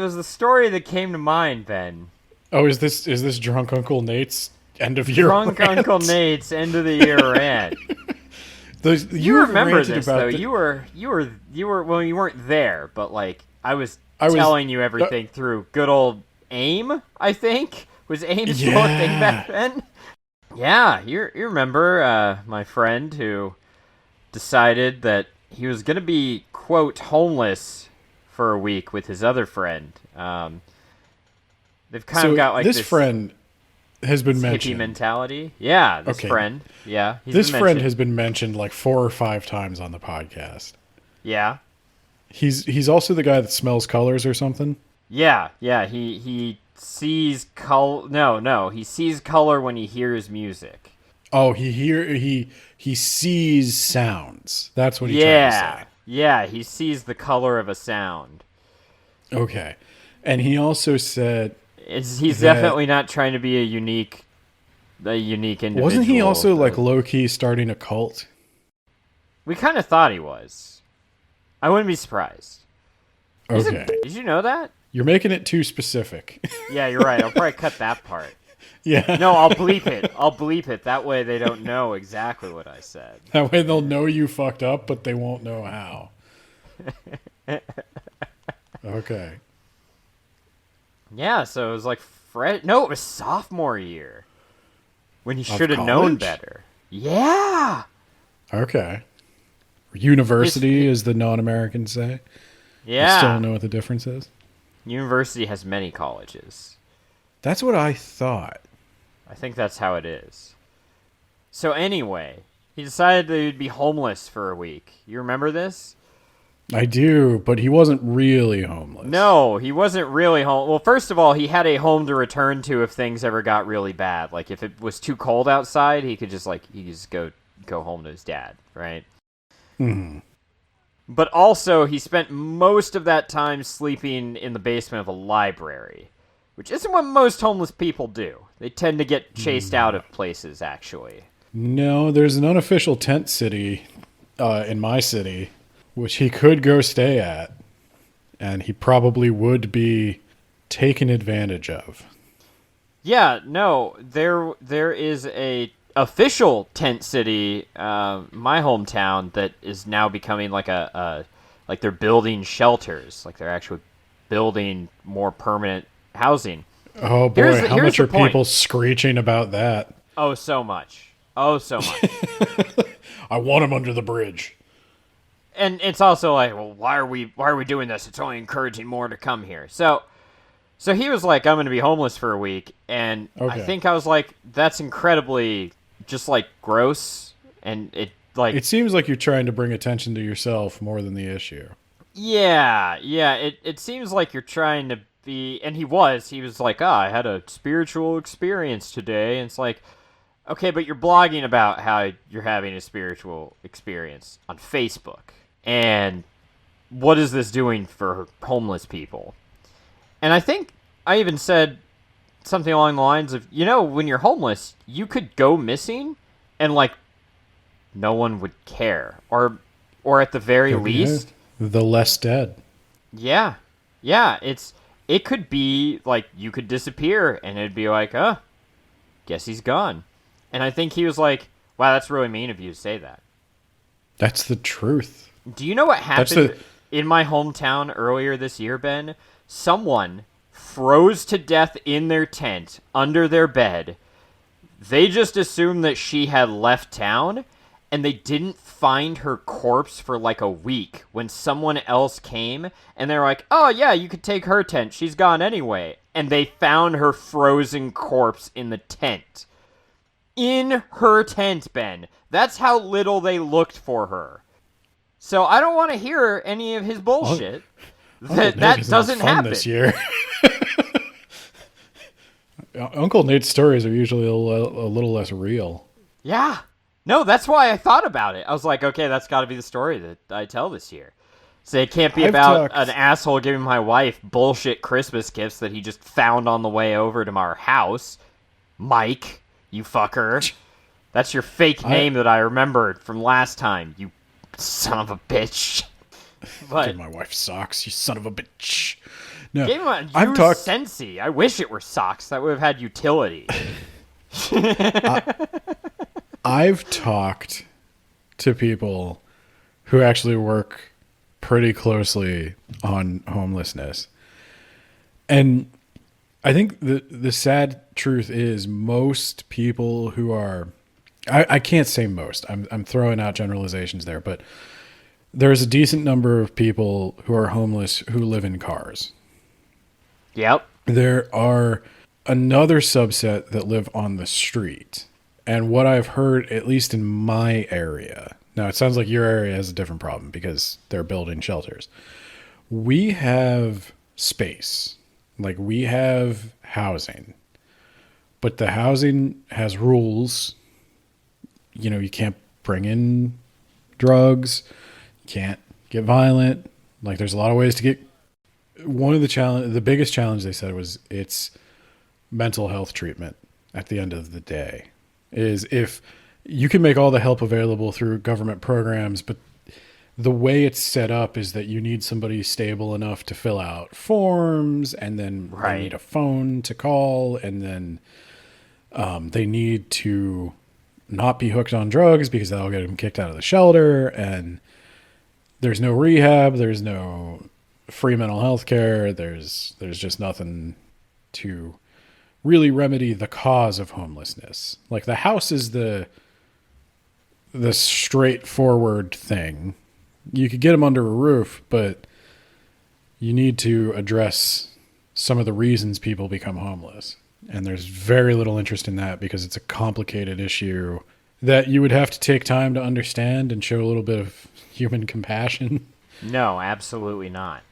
was the story that came to mind, Ben. Oh, is this drunk Uncle Nate's end of year? Drunk rant? Uncle Nate's end of the year rant. You remember this though? You were well, you weren't there, but like I was telling you everything through good old AIM. I think was AIM still a thing back then? Yeah, you remember my friend who decided that he was going to be quote homeless for a week with his other friend. They've kind of got like this friend has been hippie mentioned. Mentality. Yeah, this friend. Yeah, this friend has been mentioned like 4 or 5 times on the podcast. Yeah. He's also the guy that smells colors or something. Yeah. He sees color. No, he sees color when he hears music. Oh, he sees sounds. That's what he tried to say. Yeah, he sees the color of a sound. Okay, and he also said he's definitely not trying to be a unique individual. Wasn't he also like low key starting a cult? We kind of thought he was. I wouldn't be surprised. Okay, did you know that? You're making it too specific. Yeah, you're right. I'll probably cut that part. Yeah. No, I'll bleep it. That way they don't know exactly what I said. That way they'll know you fucked up, but they won't know how. Okay. Yeah, so it was like it was sophomore year. When he should have known better. Yeah. Okay. University, as the non-Americans say. Yeah. I still don't know what the difference is. University has many colleges. That's what I thought. I think that's how it is. So anyway, he decided that he'd be homeless for a week. You remember this? I do, but he wasn't really homeless. No, he wasn't really home. Well, first of all, he had a home to return to if things ever got really bad. Like if it was too cold outside, he could just go home to his dad, right? Mm-hmm. But also, he spent most of that time sleeping in the basement of a library, which isn't what most homeless people do. They tend to get chased out of places, actually. No, there's an unofficial tent city in my city, which he could go stay at, and he probably would be taken advantage of. Yeah, no, there is a official tent city, my hometown, that is now becoming like like they're building shelters, like they're actually building more permanent housing. Oh boy, how much are people screeching about that? Oh, so much. I want him under the bridge. And it's also like, well, why are we doing this? It's only encouraging more to come here. So he was like, I'm going to be homeless for a week, and okay. I think I was like, that's incredibly just like gross, and it seems like you're trying to bring attention to yourself more than the issue. Yeah, yeah. It seems like you're trying to be, and he was like, I had a spiritual experience today. And it's like, okay, but you're blogging about how you're having a spiritual experience on Facebook. And what is this doing for homeless people? And I think I even said something along the lines of, when you're homeless, you could go missing and like no one would care. Or at the very least, the less dead. yeah. Yeah, it could be like you could disappear and it'd be like, guess he's gone. And I think he was like, wow, that's really mean of you to say that. That's the truth. Do you know what happened in my hometown earlier this year, Ben? Someone froze to death in their tent under their bed. They just assumed that she had left town, and they didn't find her corpse for like a week when someone else came, and they're like, oh yeah, you could take her tent. She's gone anyway. And they found her frozen corpse in the tent. In her tent, Ben. That's how little they looked for her. So I don't want to hear any of his bullshit. That doesn't happen this year. Uncle Nate's stories are usually a little less real. Yeah. No, that's why I thought about it. I was like, okay, that's got to be the story that I tell this year. So it can't be about an asshole giving my wife bullshit Christmas gifts that he just found on the way over to our house. Mike, you fucker. That's your fake name that I remembered from last time, you son of a bitch. But give my wife socks, you son of a bitch. No, gave him a Sensi. I wish it were socks. That would have had utility. I've talked to people who actually work pretty closely on homelessness. And I think the sad truth is most people who are, I can't say most, I'm throwing out generalizations there, but there's a decent number of people who are homeless who live in cars. Yep. There are another subset that live on the street. And what I've heard, at least in my area, now it sounds like your area has a different problem because they're building shelters. We have space. Like we have housing. But the housing has rules. You can't bring in drugs. You can't get violent. Like there's a lot of ways to get. One of the biggest challenge they said was it's mental health treatment at the end of the day. Is if you can make all the help available through government programs, but the way it's set up is that you need somebody stable enough to fill out forms, and then they need a phone to call, and then they need to not be hooked on drugs because that'll get them kicked out of the shelter, and there's no rehab, there's no free mental health care, there's just nothing to really remedy the cause of homelessness. Like the house is the straightforward thing. You could get them under a roof, but you need to address some of the reasons people become homeless. And there's very little interest in that because it's a complicated issue that you would have to take time to understand and show a little bit of human compassion. No, absolutely not.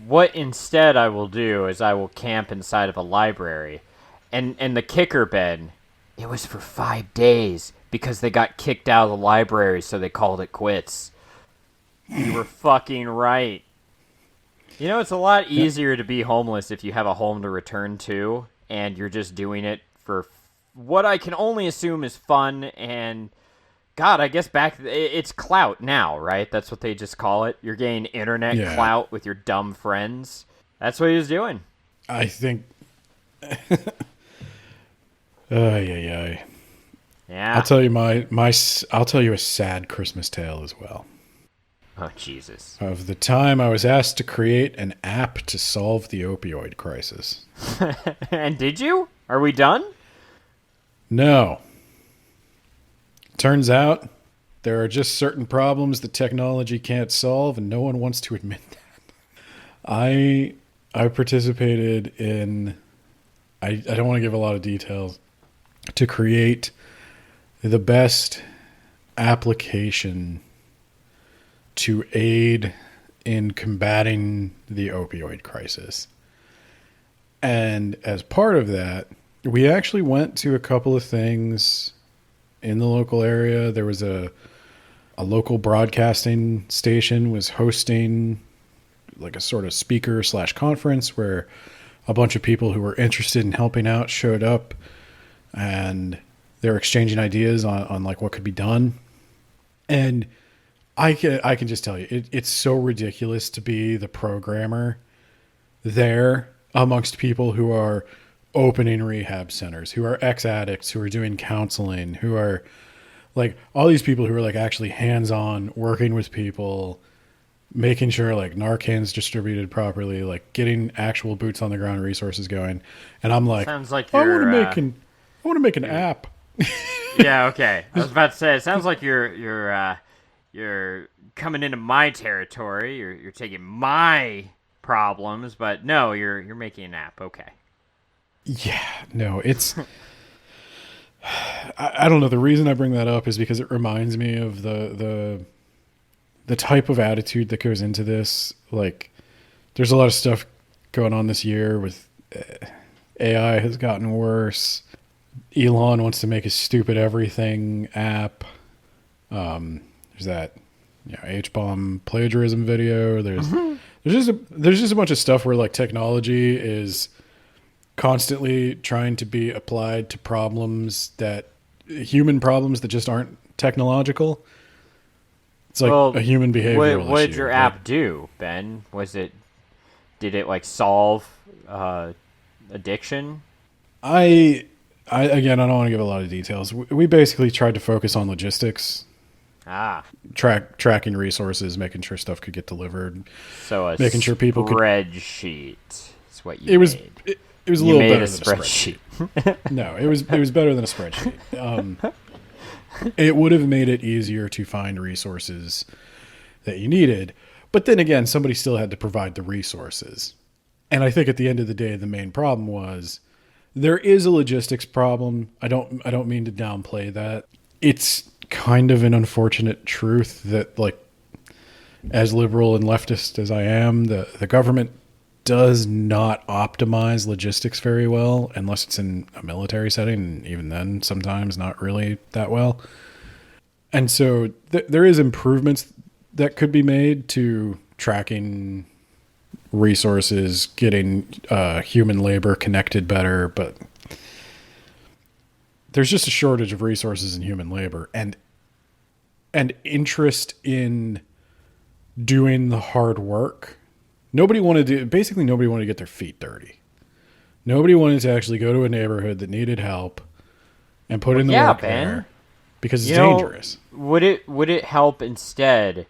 What instead I will do is I will camp inside of a library. And the kicker, Ben, it was for 5 days because they got kicked out of the library, so they called it quits. You were fucking right. It's a lot easier to be homeless if you have a home to return to, and you're just doing it for what I can only assume is fun, and God, I guess it's clout now, right? That's what they just call it. You're getting internet clout with your dumb friends. That's what he was doing. I think... Yeah. I'll tell you I'll tell you a sad Christmas tale as well. Oh, Jesus. Of the time I was asked to create an app to solve the opioid crisis. And did you? Are we done? No. Turns out there are just certain problems that technology can't solve, and no one wants to admit that. I participated in, I don't want to give a lot of details, to create the best application to aid in combating the opioid crisis. And as part of that, we actually went to a couple of things in the local area. There was a local broadcasting station was hosting like a sort of speaker / conference where a bunch of people who were interested in helping out showed up, and they're exchanging ideas on like what could be done. And I can just tell you, it's so ridiculous to be the programmer there amongst people who are opening rehab centers, who are ex-addicts, who are doing counseling, who are like all these people who are like actually hands-on working with people, making sure like Narcan's distributed properly, like getting actual boots on the ground resources going. And I'm like, Sounds like I you're, want to make an app. Yeah, okay. I was about to say, it sounds like you're coming into my territory. You're taking my problems, but no, you're making an app. Okay. Yeah, no, it's I don't know. The reason I bring that up is because it reminds me of the type of attitude that goes into this. Like, there's a lot of stuff going on this year with AI has gotten worse. Elon wants to make a stupid everything app. There's that, H-bomb plagiarism video. There's just a bunch of stuff where like technology is constantly trying to be applied to human problems that just aren't technological. It's like a human behavioral issue. What did your app do, Ben? Did it like solve addiction? I again, I don't want to give a lot of details. We basically tried to focus on logistics. Tracking resources, making sure stuff could get delivered. So making sure people could spreadsheet is what you made. It was a you little made better a than spreadsheet. a spreadsheet. No, it was better than a spreadsheet. It would have made it easier to find resources that you needed, but then again, somebody still had to provide the resources. And I think at the end of the day, the main problem was there is a logistics problem. I don't mean to downplay that. It's kind of an unfortunate truth that, like, as liberal and leftist as I am, the government does not optimize logistics very well unless it's in a military setting, and even then sometimes not really that well. And so there is improvements that could be made to tracking resources, getting human labor connected better, but there's just a shortage of resources in human labor and interest in doing the hard work. Nobody wanted to get their feet dirty. Nobody wanted to actually go to a neighborhood that needed help and put in the work there because it's dangerous. Would it help instead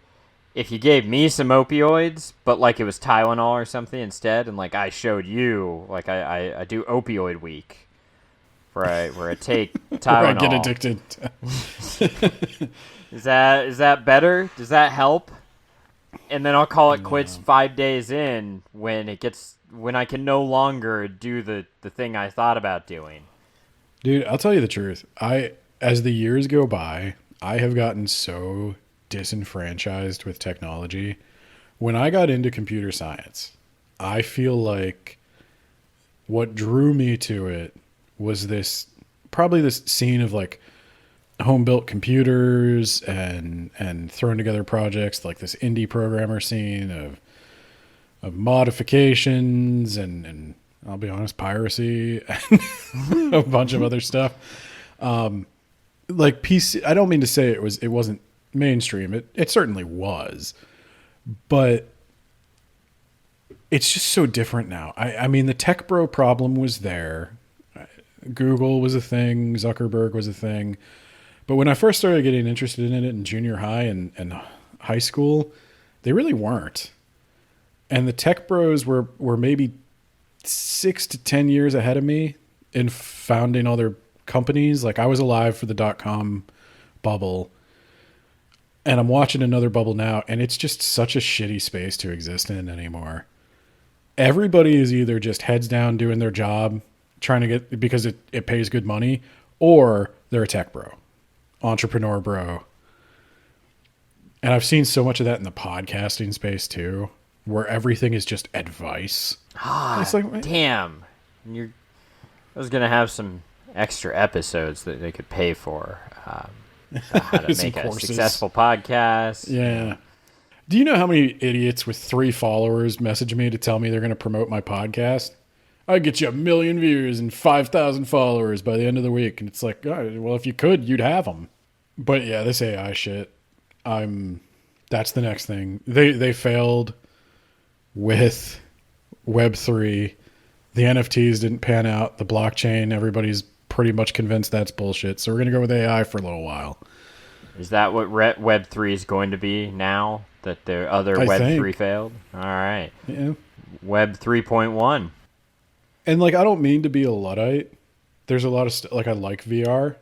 if you gave me some opioids, but like it was Tylenol or something instead, and like I showed you, like I do opioid week, where I take Tylenol. Where I get addicted. Is that better? Does that help? And then I'll call it quits 5 days in when I can no longer do the thing I thought about doing. Dude, I'll tell you the truth. As the years go by, I have gotten so disenfranchised with technology. When I got into computer science, I feel like what drew me to it was this scene of like home-built computers and throwing together projects, like this indie programmer scene of modifications and I'll be honest, piracy and a bunch of other stuff. Like PC, I don't mean to say it wasn't mainstream. It certainly was, but it's just so different now. I mean, the tech bro problem was there. Google was a thing. Zuckerberg was a thing. But when I first started getting interested in it in junior high and high school, they really weren't. And the tech bros were maybe 6 to 10 years ahead of me in founding other companies. Like, I was alive for the .com bubble, and I'm watching another bubble now, and it's just such a shitty space to exist in anymore. Everybody is either just heads down doing their job, trying to get, because it pays good money, or they're a tech bro. Entrepreneur bro. And I've seen so much of that in the podcasting space too, where everything is just advice. It's like, Damn. I was going to have some extra episodes that they could pay for. How to Some make a courses. successful podcast. Yeah. Do you know how many idiots with 3 followers message me to tell me they're going to promote my podcast? I get you 1 million views and 5,000 followers by the end of the week. And it's like, oh, well, if you could, you'd have them. But yeah, this AI shit, that's the next thing. They failed with Web3. The NFTs didn't pan out. The blockchain, everybody's pretty much convinced that's bullshit. So we're going to go with AI for a little while. Is that what Web3 is going to be now? That the other Web3 failed? All right. Yeah. Web 3.1. And like, I don't mean to be a Luddite. There's a lot of like, I like VR.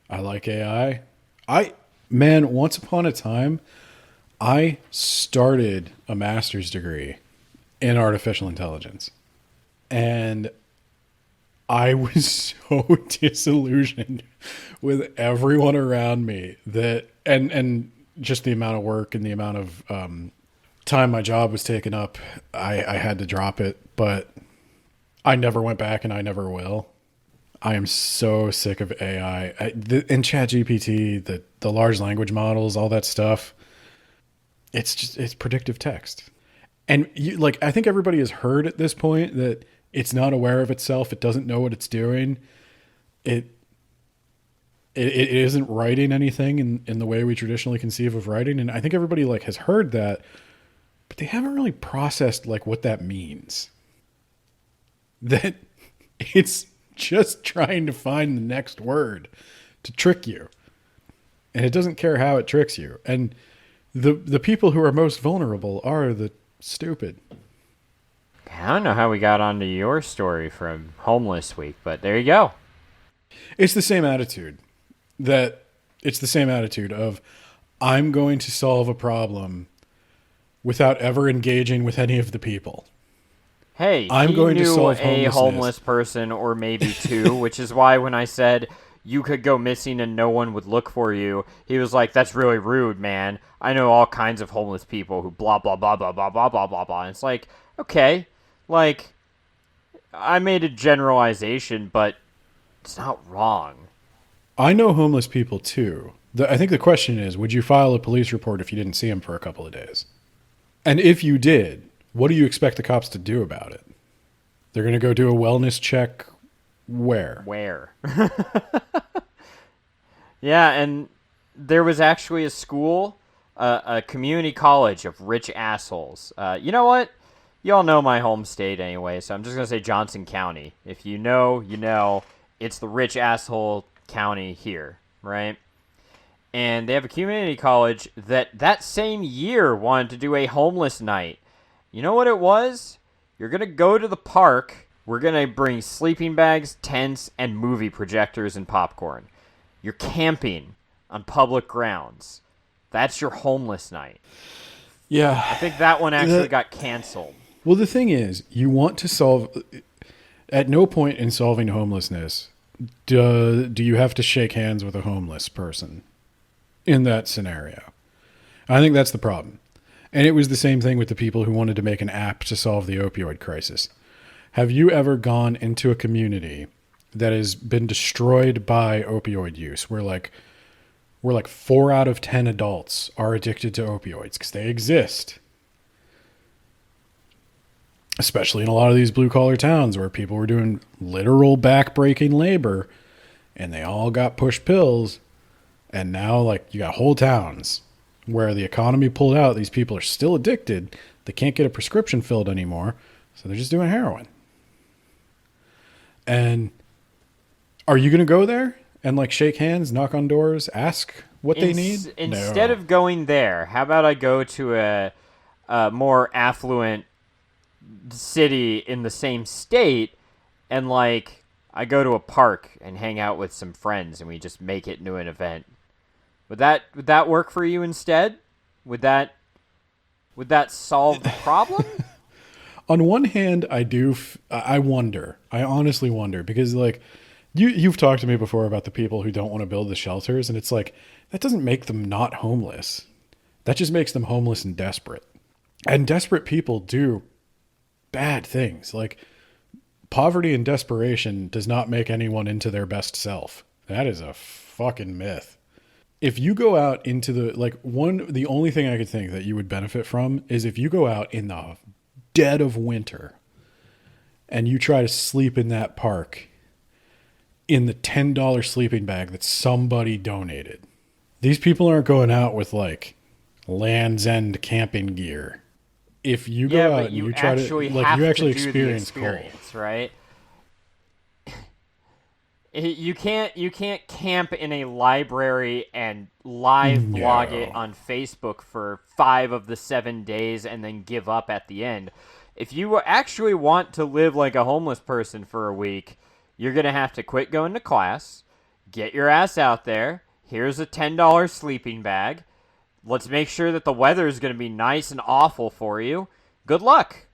I like AI. Once upon a time, I started a master's degree in artificial intelligence. And I was so disillusioned with everyone around me that, and just the amount of work and the amount of time my job was taking up, I had to drop it. But I never went back, and I never will. I am so sick of AI. And ChatGPT, the large language models, all that stuff. It's predictive text. And I think everybody has heard at this point that it's not aware of itself. It doesn't know what it's doing. It isn't writing anything in the way we traditionally conceive of writing. And I think everybody has heard that, but they haven't really processed what that means. That it's just trying to find the next word to trick you. And it doesn't care how it tricks you. And the people who are most vulnerable are the stupid. I don't know how we got onto your story from Homeless Week, but there you go. It's the same attitude. It's the same attitude of, I'm going to solve a problem without ever engaging with any of the people. Hey, I'm going to solve a homelessness. homeless person or maybe 2, which is why when I said you could go missing and no one would look for you, he was like, that's really rude, man. I know all kinds of homeless people who blah, blah, blah, blah, blah, blah, blah, blah, blah. And it's like, okay, I made a generalization, but it's not wrong. I know homeless people too. I think the question is, would you file a police report if you didn't see him for a couple of days? And if you did, what do you expect the cops to do about it? They're going to go do a wellness check where? Where? Yeah, and there was actually a school, a community college of rich assholes. You know what? You all know my home state anyway, so I'm just going to say Johnson County. If you know, you know. It's the rich asshole county here, right? And they have a community college that same year wanted to do a homeless night. You know what it was? You're going to go to the park. We're going to bring sleeping bags, tents, and movie projectors and popcorn. You're camping on public grounds. That's your homeless night. Yeah. I think that one actually got canceled. Well, the thing is, you want to solve... At no point in solving homelessness do you have to shake hands with a homeless person in that scenario. I think that's the problem. And it was the same thing with the people who wanted to make an app to solve the opioid crisis. Have you ever gone into a community that has been destroyed by opioid use, where 4 out of 10 adults are addicted to opioids because they exist? Especially in a lot of these blue-collar towns where people were doing literal back-breaking labor and they all got push pills. And now, you got whole towns where the economy pulled out. These people are still addicted. They can't get a prescription filled anymore, so they're just doing heroin. And are you going to go there and, shake hands, knock on doors, ask what they need? Instead No. of going there, how about I go to a more affluent city in the same state and I go to a park and hang out with some friends and we just make it into an event. Would that work for you instead? Would that solve the problem? On one hand, I wonder. I honestly wonder because you've talked to me before about the people who don't want to build the shelters, and it's that doesn't make them not homeless. That just makes them homeless and desperate. And desperate people do bad things. Like, poverty and desperation does not make anyone into their best self. That is a fucking myth. If you go out into the only thing I could think that you would benefit from is if you go out in the dead of winter and you try to sleep in that park in the $10 sleeping bag that somebody donated. These people aren't going out with like Land's End camping gear. If you go out and you try to, like, you actually experience cold, right? You can't camp in a library and live blog it on Facebook for 5 of the 7 days and then give up at the end. If you actually want to live like a homeless person for a week, you're going to have to quit going to class, get your ass out there. Here's a $10 sleeping bag. Let's make sure that the weather is going to be nice and awful for you. Good luck.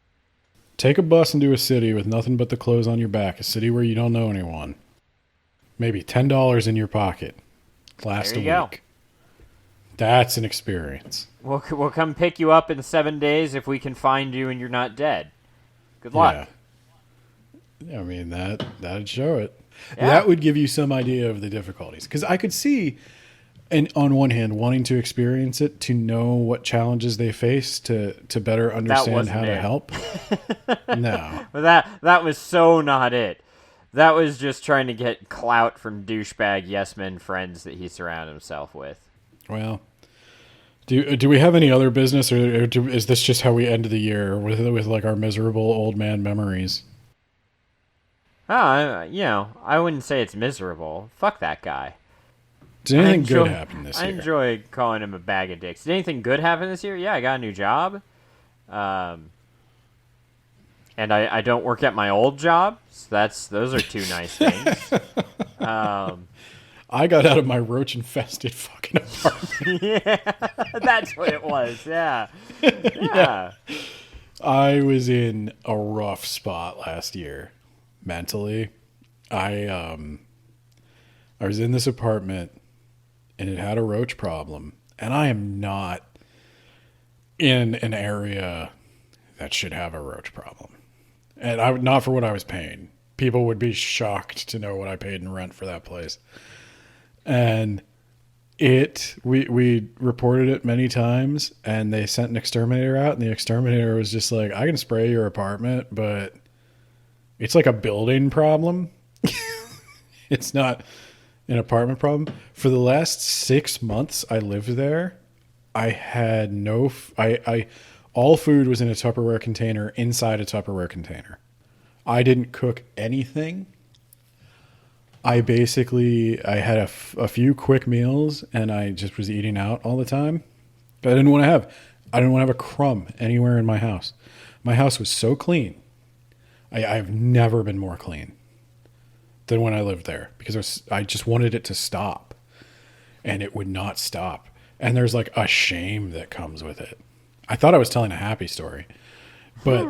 Take a bus into a city with nothing but the clothes on your back, a city where you don't know anyone. Maybe $10 in your pocket. Last a week. Go. That's an experience. We'll come pick you up in 7 days if we can find you and you're not dead. Good luck. Yeah. I mean, that'd show it. Yeah. That would give you some idea of the difficulties. Because I could see, and on one hand, wanting to experience it, to know what challenges they face, to better understand how to help. No. But that was so not it. That was just trying to get clout from douchebag yes men friends that he surrounded himself with. Well, do we have any other business, or is this just how we end the year with like our miserable old man memories? I wouldn't say it's miserable. Fuck that guy. Did anything good happen this year? I enjoy calling him a bag of dicks. Did anything good happen this year? Yeah, I got a new job. And I don't work at my old job. So those are 2 nice things. I got out of my roach-infested fucking apartment. Yeah, that's what it was. Yeah. Yeah. I was in a rough spot last year, mentally. I was in this apartment, and it had a roach problem. And I am not in an area that should have a roach problem. And not for what I was paying. People would be shocked to know what I paid in rent for that place. And we reported it many times, and they sent an exterminator out, and the exterminator was just like, I can spray your apartment, but it's like a building problem. It's not an apartment problem. For the last 6 months I lived there, I had all food was in a Tupperware container inside a Tupperware container. I didn't cook anything. I had a few quick meals, and I just was eating out all the time. But I didn't want to have a crumb anywhere in my house. My house was so clean. I've never been more clean than when I lived there, because I just wanted it to stop, and it would not stop. And there's like a shame that comes with it. I thought I was telling a happy story, but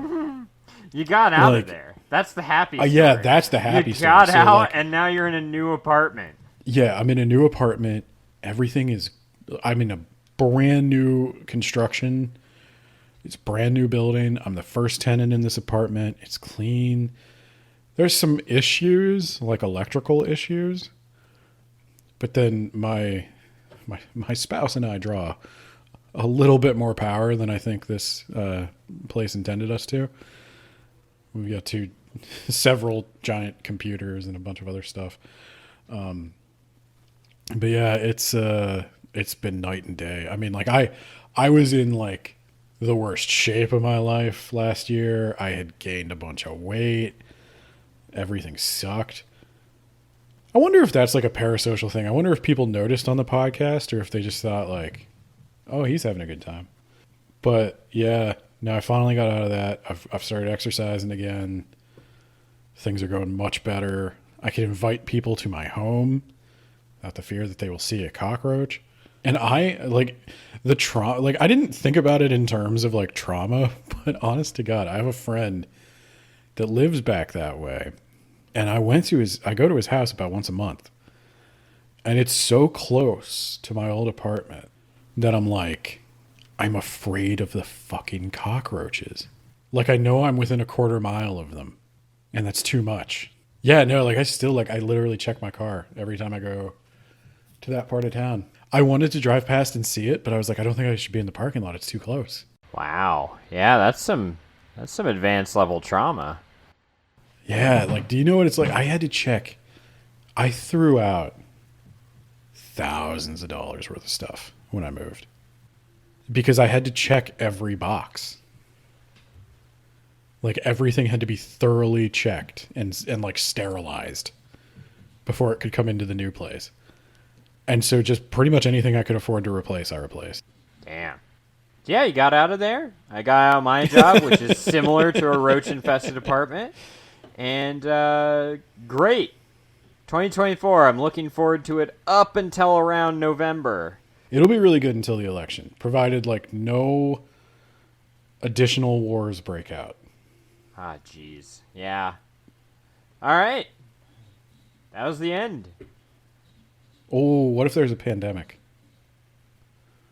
you got out of there. That's the happy story. Yeah, that's the happy story. You got out, and now you're in a new apartment. Yeah, I'm in a new apartment. I'm in a brand new construction. It's a brand new building. I'm the first tenant in this apartment. It's clean. There's some issues, like electrical issues. But then my spouse and I draw a little bit more power than I think this place intended us to. We've got several giant computers and a bunch of other stuff. But yeah, it's been night and day. I mean, like I was in like the worst shape of my life last year. I had gained a bunch of weight. Everything sucked. I wonder if that's like a parasocial thing. I wonder if people noticed on the podcast, or if they just thought like, oh, he's having a good time. But yeah, no, I finally got out of that. I've started exercising again. Things are going much better. I can invite people to my home without the fear that they will see a cockroach. And I like the trauma. Like, I didn't think about it in terms of like trauma, but honest to God, I have a friend that lives back that way. And I go to his house about once a month. And it's so close to my old apartment that I'm like, I'm afraid of the fucking cockroaches. Like, I know I'm within a quarter mile of them, and that's too much. Yeah, no, like, I literally check my car every time I go to that part of town. I wanted to drive past and see it, but I was like, I don't think I should be in the parking lot. It's too close. Wow. Yeah, that's some advanced level trauma. Yeah, like, do you know what it's like? I had to check. I threw out thousands of dollars worth of stuff when I moved because I had to check every box. Like, everything had to be thoroughly checked and like sterilized before it could come into the new place. And so just pretty much anything I could afford to replace, I replaced. Damn. Yeah, you got out of there. I got out of my job, which is similar to a roach-infested apartment. And great. 2024, I'm looking forward to it up until around November. It'll be really good until the election, provided like no additional wars break out. Ah, jeez. Yeah. All right. That was the end. Oh, what if there's a pandemic?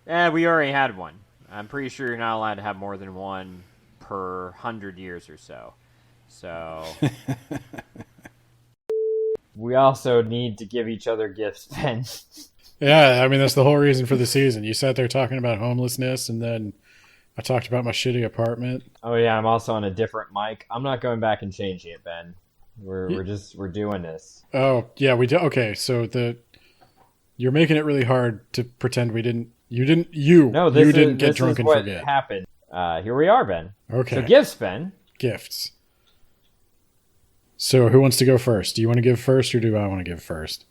Yeah, we already had one. I'm pretty sure you're not allowed to have more than one per 100 years or so. So... We also need to give each other gifts, Ben. Yeah, I mean, that's the whole reason for the season. You sat there talking about homelessness, and then I talked about my shitty apartment. Oh, yeah, I'm also on a different mic. I'm not going back and changing it, Ben. We're doing this. Oh, yeah, we do. Okay, so you're making it really hard to pretend you didn't get drunk and forget. Happened. Here we are, Ben. Okay. So gifts, Ben. Gifts. So who wants to go first? Do you want to give first, or do I want to give first?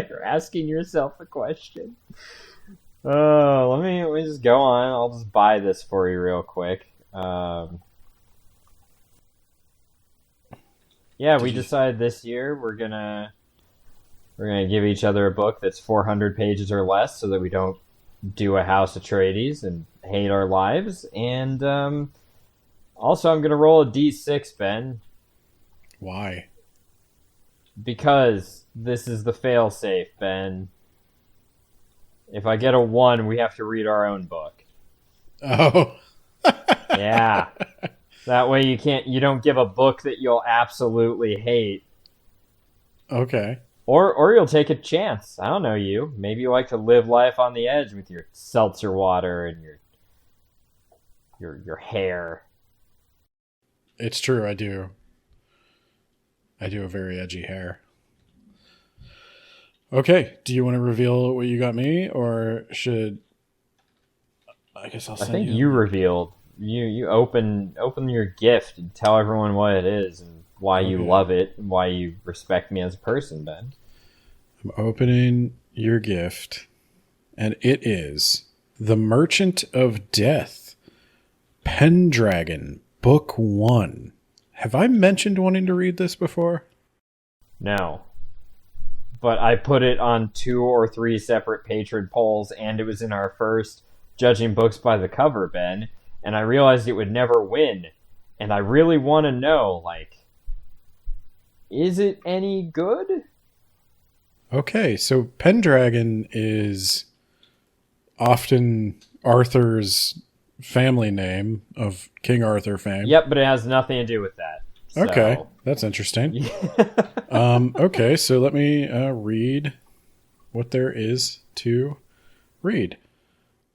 You're asking yourself a question. Let me just go on. I'll just buy this for you real quick. We decided this year we're gonna give each other a book that's 400 pages or less, so that we don't do a House Atreides and hate our lives. And also, I'm gonna roll a D6, Ben. Why? Because this is the fail-safe, Ben. If I get a 1, we have to read our own book. Oh. Yeah. That way you don't give a book that you'll absolutely hate. Okay. Or you'll take a chance. I don't know you. Maybe you like to live life on the edge with your seltzer water and your hair. It's true, I do. I do have very edgy hair. Okay, do you want to reveal what you got me, or should... I guess I'll send you... I think you revealed. You open your gift and tell everyone what it is and why you love it and why you respect me as a person, Ben. I'm opening your gift, and it is The Merchant of Death, Pendragon, Book 1. Have I mentioned wanting to read this before? No. But I put it on 2 or 3 separate patron polls, and it was in our first Judging Books by the Cover, Ben, and I realized it would never win. And I really want to know, is it any good? Okay, so Pendragon is often Arthur's family name of King Arthur fame. Yep, but it has nothing to do with that. So. Okay, that's interesting. Okay, so let me read what there is to read.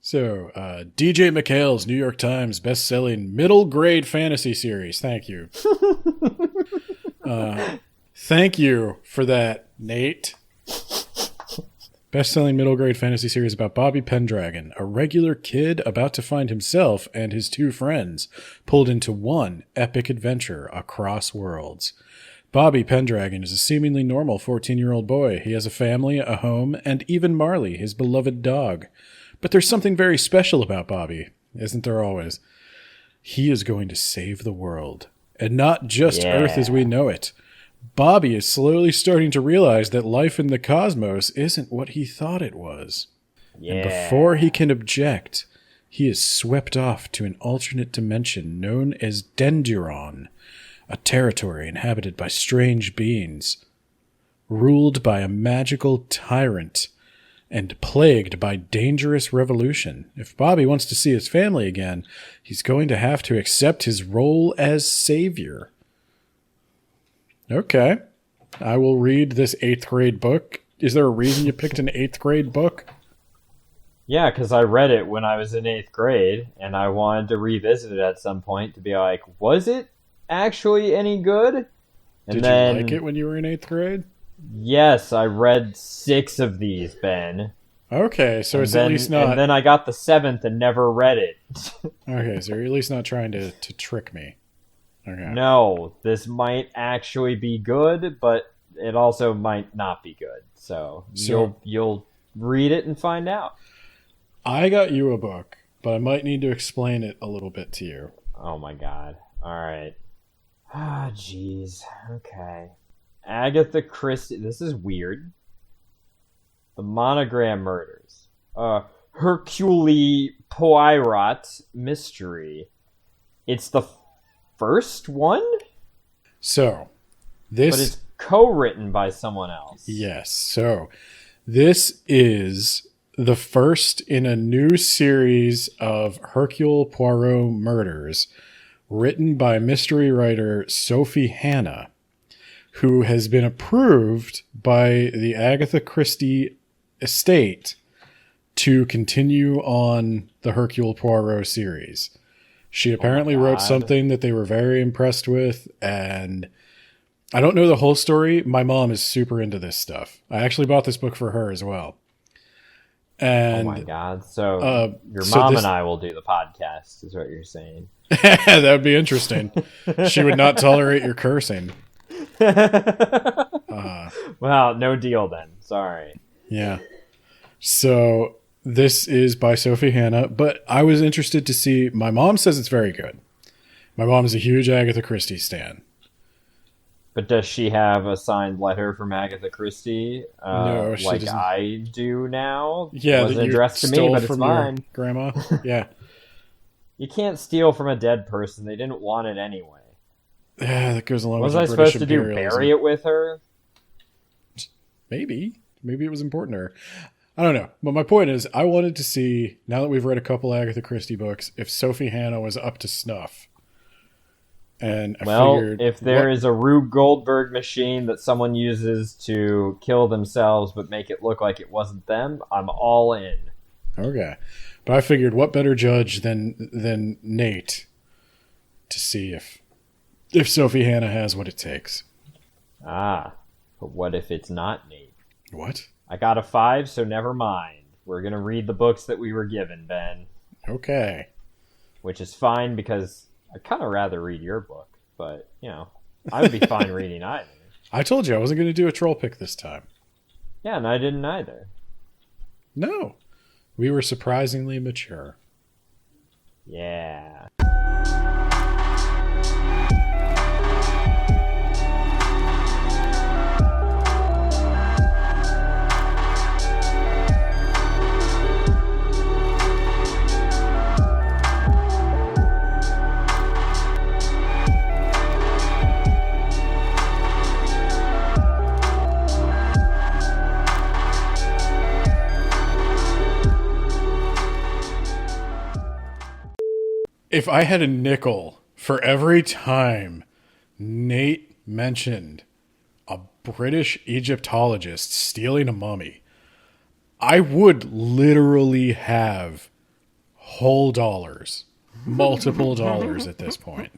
So, DJ McHale's New York Times best-selling middle-grade fantasy series. Thank you. Thank you for that, Nate. Best-selling middle-grade fantasy series about Bobby Pendragon, a regular kid about to find himself and his 2 friends pulled into one epic adventure across worlds. Bobby Pendragon is a seemingly normal 14-year-old boy. He has a family, a home, and even Marley, his beloved dog. But there's something very special about Bobby, isn't there always? He is going to save the world, and not just Earth as we know it. Bobby is slowly starting to realize that life in the cosmos isn't what he thought it was. Yeah. And before he can object, he is swept off to an alternate dimension known as Denduron, a territory inhabited by strange beings, ruled by a magical tyrant and plagued by dangerous revolution. If Bobby wants to see his family again, he's going to have to accept his role as savior. Okay. I will read this 8th grade book. Is there a reason you picked an 8th grade book? Yeah, because I read it when I was in 8th grade, and I wanted to revisit it at some point to be like, was it actually any good? And Did you like it when you were in 8th grade? Yes, I read 6 of these, Ben. Okay, so it's at least not... And then I got the 7th and never read it. Okay, so you're at least not trying to trick me. Okay. No, this might actually be good, but it also might not be good. So you'll read it and find out. I got you a book, but I might need to explain it a little bit to you. Oh my god. Alright. Ah, jeez. Okay. Agatha Christie. This is weird. The Monogram Murders. Hercule Poirot Mystery. It's the first one? So, this... But it's co-written by someone else. Yes, so this is the first in a new series of Hercule Poirot murders written by mystery writer Sophie Hannah, who has been approved by the Agatha Christie estate to continue on the Hercule Poirot series. She apparently wrote something that they were very impressed with, and I don't know the whole story. My mom is super into this stuff. I actually bought this book for her as well. And, oh my god. So your mom and I will do the podcast, is what you're saying. That would be interesting. She would not tolerate your cursing. Well, no deal then. Sorry. Yeah. So this is by Sophie Hannah, but I was interested to see. My mom says it's very good. My mom is a huge Agatha Christie stan. But does she have a signed letter from Agatha Christie? No, she like doesn't. I do now. Yeah, it wasn't addressed to me, but it's fine. Grandma. Yeah. You can't steal from a dead person. They didn't want it anyway. Yeah, that goes along Was with I the British supposed to do imperialism. bury it with her? Maybe it was important to her. I don't know. But my point is, I wanted to see, now that we've read a couple Agatha Christie books, if Sophie Hannah was up to snuff. And I figured, if there is a Rube Goldberg machine that someone uses to kill themselves but make it look like it wasn't them, I'm all in. Okay. But I figured, what better judge than Nate to see if Sophie Hannah has what it takes. Ah, but what if it's not Nate? What? I got a 5, so never mind. We're going to read the books that we were given, Ben. Okay. Which is fine because I'd kind of rather read your book, but, I would be fine reading either. I told you I wasn't going to do a troll pick this time. Yeah, and I didn't either. No. We were surprisingly mature. Yeah. If I had a nickel for every time Nate mentioned a British Egyptologist stealing a mummy, I would literally have whole dollars, multiple dollars at this point.